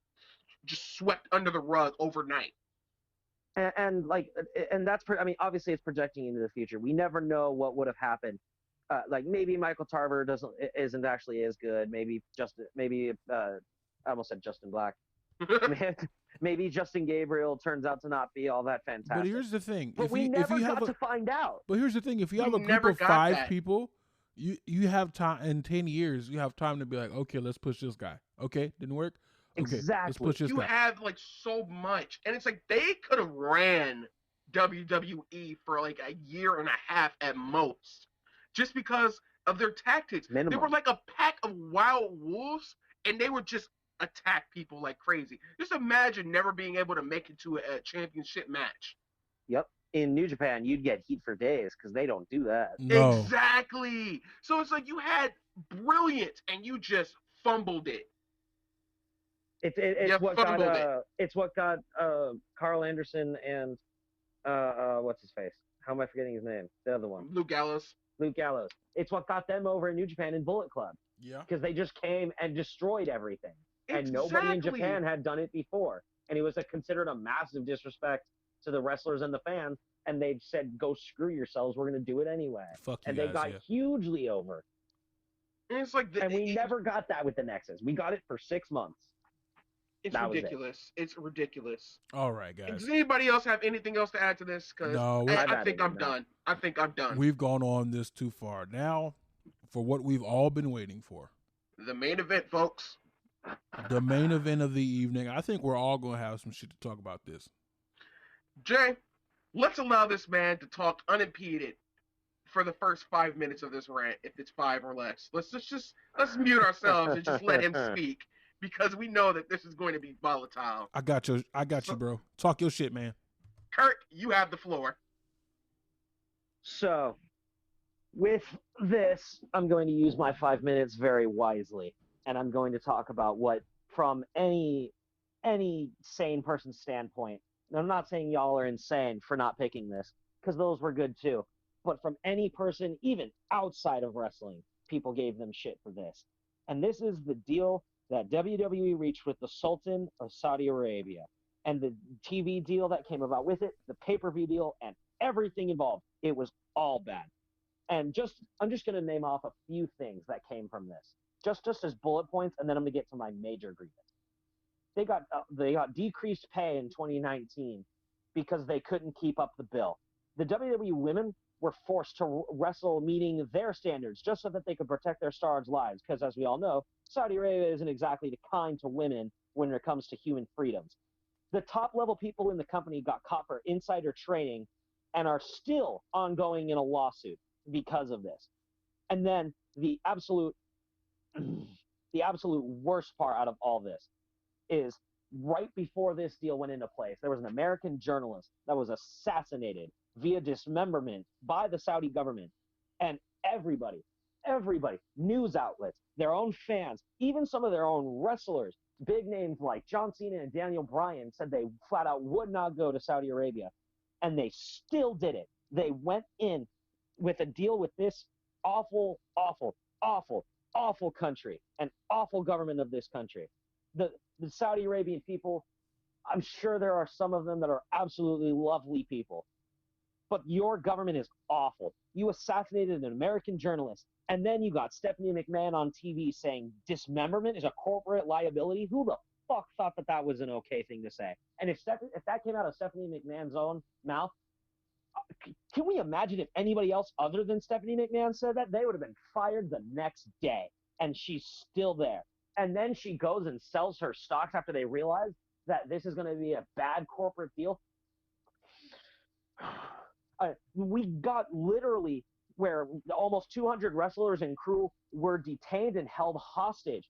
S3: swept under the rug overnight.
S2: And that's I mean, obviously it's projecting into the future. We never know what would have happened. Like maybe Michael Tarver isn't actually as good. Maybe I almost said Justin Black. Maybe Justin Gabriel turns out to not be all that fantastic.
S1: But here's the thing.
S2: But we never got to find out.
S1: But here's the thing. If you
S3: We
S1: have a group
S3: never
S1: of
S3: got
S1: 5
S3: that.
S1: people, you have time in 10 years. You have time to be like, okay, let's push this guy. Okay, didn't work. Okay, let's
S2: Exactly.
S1: push this
S3: You
S1: guy.
S3: have like so much, and it's like they could have ran WWE for like a year and a half at most, just because of their tactics. They
S2: Minimum.
S3: were like a pack of wild wolves, and they would just attack people like crazy. Just imagine never being able to make it to a championship match.
S2: Yep. In New Japan, you'd get heat for days because they don't do that.
S1: No.
S3: Exactly. So it's like you had brilliant, and you just fumbled it.
S2: It's
S3: Yeah,
S2: what
S3: fumbled it.
S2: got it's what got Carl Anderson and what's his face? How am I forgetting his name? The other one,
S3: Luke Gallows.
S2: Luke Gallows. It's what got them over in New Japan in Bullet Club
S1: Yeah.
S2: because they just came and destroyed everything, and nobody in
S3: Exactly.
S2: Japan had done it before, and it was considered a massive disrespect to the wrestlers and the fans, and they said, "Go screw yourselves. We're going to do it anyway,"
S1: Fuck you
S2: and
S1: guys.
S2: they got
S1: Yeah.
S2: hugely over.
S3: And it's like,
S2: And we never got that with the Nexus. We got it for 6 months.
S3: it's
S2: that was it.
S3: ridiculous. It's ridiculous.
S1: All right, guys.
S3: Does anybody else have anything else to add to this? Because
S1: No,
S3: I think I'm done. I think I'm done.
S1: We've gone on this too far. Now, for what we've all been waiting for.
S3: The main event, folks.
S1: The main event of the evening. I think we're all going to have some shit to talk about this.
S3: Jay, let's allow this man to talk unimpeded for the first 5 minutes of this rant, if it's 5 or less. Let's mute ourselves and just let him speak, because we know that this is going to be volatile.
S1: I got you, bro. Talk your shit, man.
S3: Kurt, you have the floor.
S2: So, with this, I'm going to use my 5 minutes very wisely, and I'm going to talk about what, from any sane person's standpoint, and I'm not saying y'all are insane for not picking this, because those were good too, but from any person, even outside of wrestling, people gave them shit for this. And this is the deal that WWE reached with the Sultan of Saudi Arabia, and the TV deal that came about with it, the pay-per-view deal, and everything involved. It was all bad. And I'm just going to name off a few things that came from this, just as bullet points, and then I'm going to get to my major grievance. They got decreased pay in 2019 because they couldn't keep up the bill. The WWE women were forced to wrestle meeting their standards just so that they could protect their stars' lives, because as we all know, Saudi Arabia isn't exactly kind to women when it comes to human freedoms. The top-level people in the company got caught for insider trading and are still ongoing in a lawsuit because of this. And then the absolute worst part out of all this is right before this deal went into place, there was an American journalist that was assassinated via dismemberment by the Saudi government. And everybody, news outlets, their own fans, even some of their own wrestlers, big names like John Cena and Daniel Bryan, said they flat out would not go to Saudi Arabia. And they still did it. They went in with a deal with this awful, awful, awful, awful country, and awful government of this country. The Saudi Arabian people, I'm sure there are some of them that are absolutely lovely people, but your government is awful. You assassinated an American journalist, and then you got Stephanie McMahon on TV saying dismemberment is a corporate liability. Who the fuck thought that was an okay thing to say? And if that came out of Stephanie McMahon's own mouth, can we imagine if anybody else other than Stephanie McMahon said that? They would have been fired the next day, and she's still there. And then she goes and sells her stocks after they realize that this is going to be a bad corporate deal. We got literally where almost 200 wrestlers and crew were detained and held hostage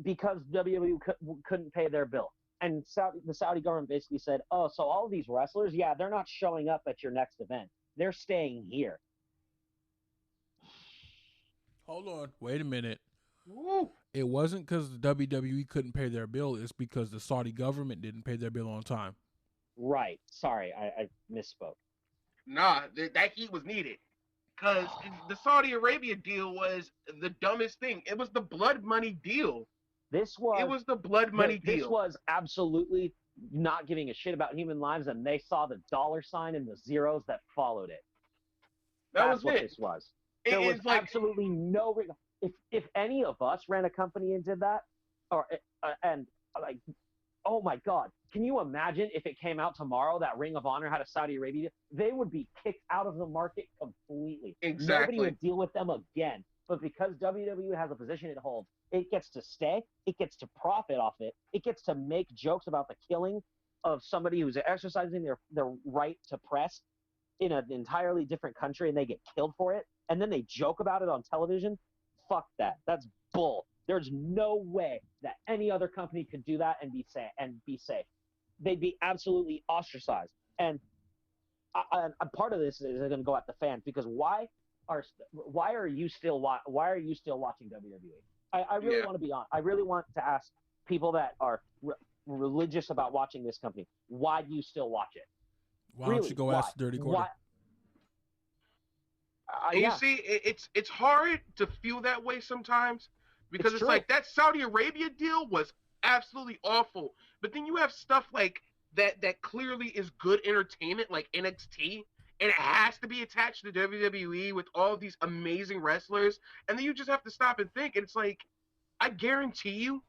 S2: because WWE couldn't pay their bill. And the Saudi government basically said, oh, so all these wrestlers, yeah, they're not showing up at your next event. They're staying here.
S1: Hold on. Wait a minute.
S3: Woo.
S1: It wasn't because the WWE couldn't pay their bill. It's because the Saudi government didn't pay their bill on time.
S2: Right. Sorry, I misspoke.
S3: Nah, that heat was needed. Because the Saudi Arabia deal was the dumbest thing. It was the blood money deal. It was the blood money deal.
S2: This was absolutely not giving a shit about human lives, and they saw the dollar sign and the zeros that followed it. That's what this was. There was absolutely no reason. If any of us ran a company and did that, oh my God, can you imagine if it came out tomorrow that Ring of Honor had a Saudi Arabia? They would be kicked out of the market completely.
S3: Exactly.
S2: Nobody would deal with them again. But because WWE has a position it holds, it gets to stay, it gets to profit off it, it gets to make jokes about the killing of somebody who's exercising their right to press in an entirely different country, and they get killed for it, and then they joke about it on television. Fuck that. That's bull. There's no way that any other company could do that and be safe. They'd be absolutely ostracized. And part of this is going to go at the fans, because why are you still watching WWE? I really want to be on. I really want to ask people that are religious about watching this company, why do you still watch it?
S1: Why don't you go ask Dirty Quarter?
S3: You see, it's hard to feel that way sometimes, because it's like that Saudi Arabia deal was absolutely awful. But then you have stuff like that clearly is good entertainment, like NXT, and it has to be attached to WWE with all of these amazing wrestlers, and then you just have to stop and think, and it's like, I guarantee you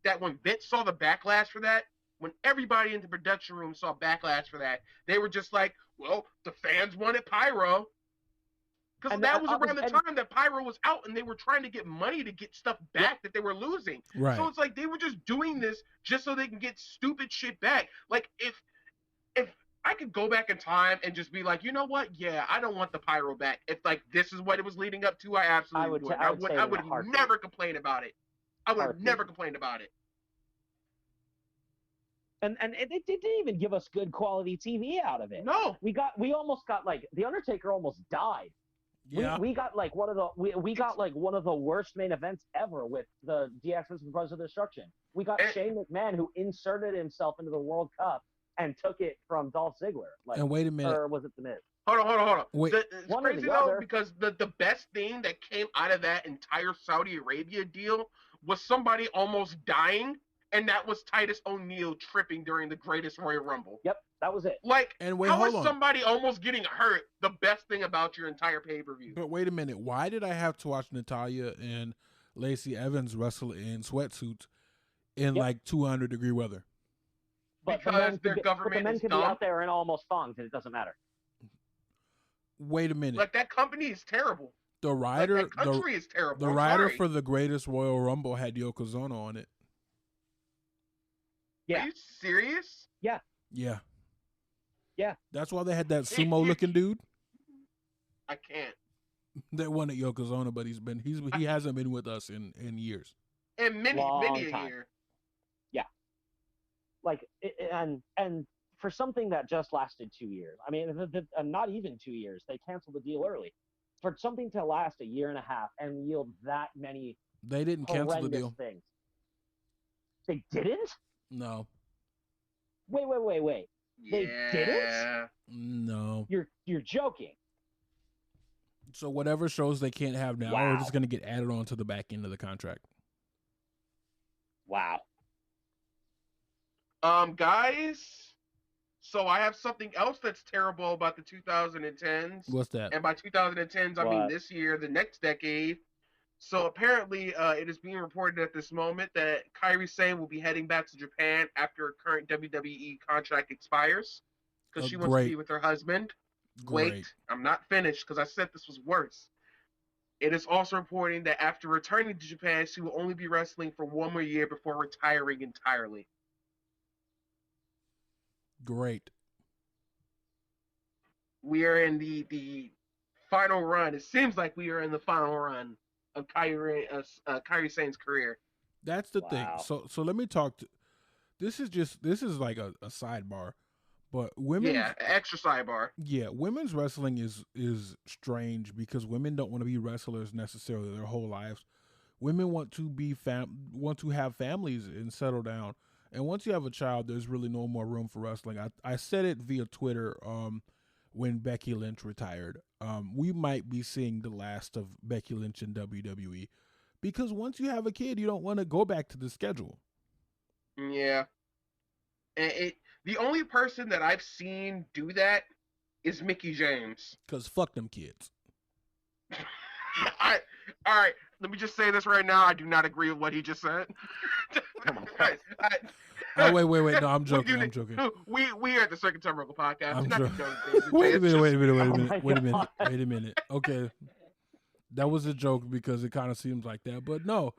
S3: that when Vince saw the backlash for that, when everybody in the production room saw backlash for that, they were just like, well, the fans wanted pyro. Because that was around the time that pyro was out, and they were trying to get money to get stuff back that they were losing.
S1: Right.
S3: So it's like they were just doing this just so they can get stupid shit back. Like, if I could go back in time and just be like, you know what? Yeah, I don't want the pyro back. If like this is what it was leading up to, I absolutely would. I would never complain about it. I would have never complained about it.
S2: And it didn't even give us good quality TV out of it.
S3: No.
S2: We almost got like The Undertaker almost died.
S1: Yeah.
S2: We got like one of the worst main events ever with the DX versus Brothers of Destruction. We got Shane McMahon, who inserted himself into the World Cup and took it from Dolph Ziggler. Like,
S1: and wait a minute.
S2: Or was it The Miz?
S3: Hold on.
S1: Wait.
S3: It's crazy though, because the best thing that came out of that entire Saudi Arabia deal was somebody almost dying, and that was Titus O'Neil tripping during the Greatest Royal Rumble.
S2: Yep, that was it.
S3: Like,
S1: and wait,
S3: how
S1: hold
S3: is
S1: on.
S3: somebody almost getting hurt the best thing about your entire pay-per-view?
S1: But wait a minute. Why did I have to watch Natalya and Lacey Evans wrestle in sweatsuits in like 200-degree weather?
S2: But
S3: because their government
S2: the men
S3: is
S2: can
S3: dumb.
S2: be out there in almost thongs, and it doesn't matter.
S1: Wait a minute.
S3: Like, that company is terrible.
S1: The rider,
S3: like, that country is terrible.
S1: The rider for the Greatest Royal Rumble had Yokozuna on it.
S2: Yeah.
S3: Are you serious?
S2: Yeah.
S1: Yeah.
S2: Yeah.
S1: That's why they had that sumo-looking dude
S3: I can't.
S1: that wanted Yokozuna, but he hasn't been with us in years.
S3: In many a
S2: time.
S3: year.
S2: Yeah. Like, and for something that just lasted 2 years, I mean, not even 2 years, they canceled the deal early. For something to last a year and a half and yield that many
S1: They didn't cancel the deal.
S2: things. They didn't?
S1: No.
S2: Wait. They didn't?
S1: No.
S2: You're joking.
S1: So whatever shows they can't have now are just going to get added on to the back end of the contract.
S2: Wow.
S3: Guys, so I have something else that's terrible about the 2010s.
S1: What's that?
S3: And by 2010s, I mean this year, the next decade. So apparently, it is being reported at this moment that Kairi Sane will be heading back to Japan after her current WWE contract expires because she wants to be with her husband.
S1: Great.
S3: Wait, I'm not finished because I said this was worse. It is also reporting that after returning to Japan, she will only be wrestling for 1 more year before retiring entirely.
S1: Great.
S3: We are in the final run. It seems like we are in the final run of Kairi Sane's career.
S1: That's the thing. So let me talk to. This is like a sidebar, but
S3: extra sidebar.
S1: Yeah, women's wrestling is strange because women don't want to be wrestlers necessarily their whole lives. Women want to have families and settle down. And once you have a child, there's really no more room for wrestling. I said it via Twitter when Becky Lynch retired. We might be seeing the last of Becky Lynch in WWE because once you have a kid, you don't want to go back to the schedule.
S3: Yeah. And the only person that I've seen do that is Mickie James.
S1: Because fuck them kids.
S3: All right, let me just say this right now. I do not agree with what he just said.
S1: Wait. No, I'm joking.
S3: We are at the Second Turnbuckle podcast.
S1: Wait a minute. Okay. That was a joke because it kind of seems like that. But no,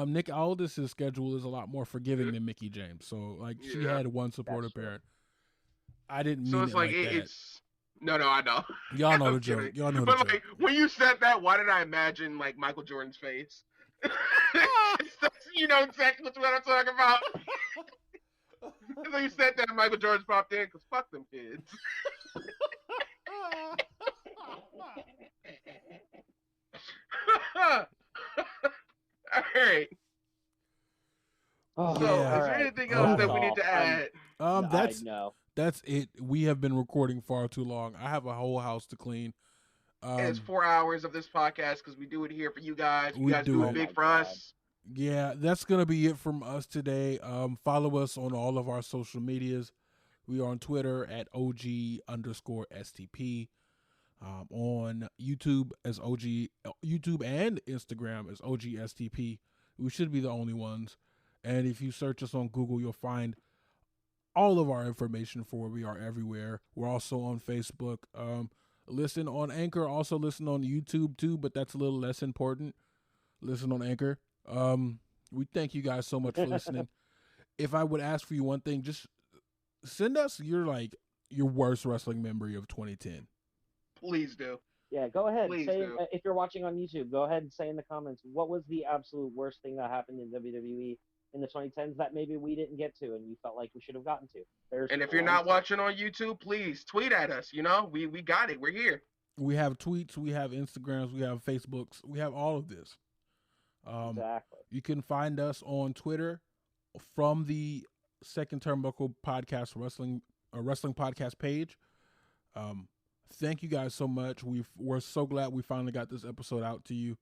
S1: Nick Aldis' schedule is a lot more forgiving than Mickie James. So, she had one supportive parent. I didn't mean it like that.
S3: It's... No, I know.
S1: Y'all know the joke.
S3: But when you said that, why did I imagine Michael Jordan's face? You know exactly what I'm talking about. So you said that, Michael Jordan's popped in because fuck them kids. All right. Is there anything else that we need to add?
S1: That's it. We have been recording far too long. I have a whole house to clean.
S3: It's 4 hours of this podcast because we do it here for you guys. You guys do it big for us.
S1: Yeah, that's gonna be it from us today. Follow us on all of our social medias. We are on Twitter at OG_STP. On YouTube as YouTube and Instagram as OGSTP. We should be the only ones. And if you search us on Google, you'll find all of our information for where we are everywhere. We're also on Facebook. Listen on Anchor. Also listen on YouTube too, but that's a little less important. Listen on Anchor. We thank you guys so much for listening. If I would ask for you one thing, just send us your worst wrestling memory of 2010.
S3: Please do.
S2: Yeah, go ahead.
S3: Please
S2: Say
S3: do.
S2: if you're watching on YouTube, go ahead and say in the comments what was the absolute worst thing that happened in WWE in the 2010s that maybe we didn't get to and you felt like we should have gotten to.
S3: And if you're not watching on YouTube, please tweet at us. You know, we got it. We're here.
S1: We have tweets, we have Instagrams, we have Facebooks, we have all of this.
S2: Exactly.
S1: You can find us on Twitter from the Second Turnbuckle Podcast wrestling podcast page. Thank you guys so much. We're so glad we finally got this episode out to you.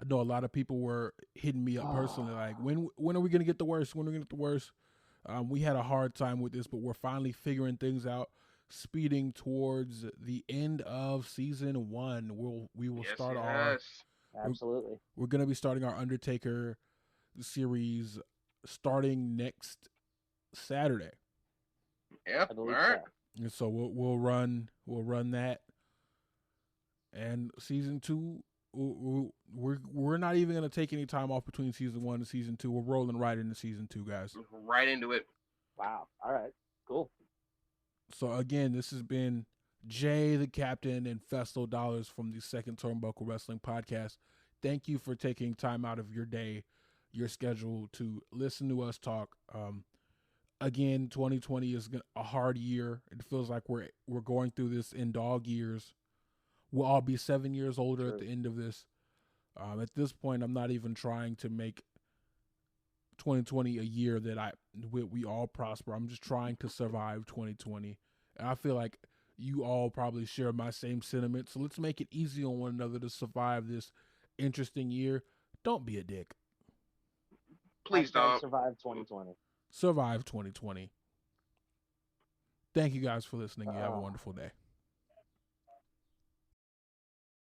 S1: I know a lot of people were hitting me up personally, like, when are we gonna get the worst? When are we gonna get the worst? We had a hard time with this, but we're finally figuring things out, speeding towards the end of season 1. We will start our
S2: absolutely.
S1: We're gonna be starting our Undertaker series starting next Saturday.
S3: Yep.
S2: I believe
S3: All right.
S2: so.
S1: And so we'll run that, and season 2, we're not even gonna take any time off between season 1 and season 2. We're rolling right into season 2, guys.
S3: Right into it.
S2: Wow. All right. Cool.
S1: So again, this has been Jay the Captain and Fes Lo Dollars from the Second Turnbuckle Wrestling Podcast. Thank you for taking time out of your day, your schedule, to listen to us talk. Again, 2020 is a hard year. It feels like we're going through this in dog years. We'll all be 7 years older at the end of this. At this point, I'm not even trying to make 2020 a year that we all prosper. I'm just trying to survive 2020. And I feel like you all probably share my same sentiment. So let's make it easy on one another to survive this interesting year. Don't be a dick.
S3: Please don't.
S2: Survive 2020.
S1: Survive 2020. Thank you guys for listening. You have a wonderful day.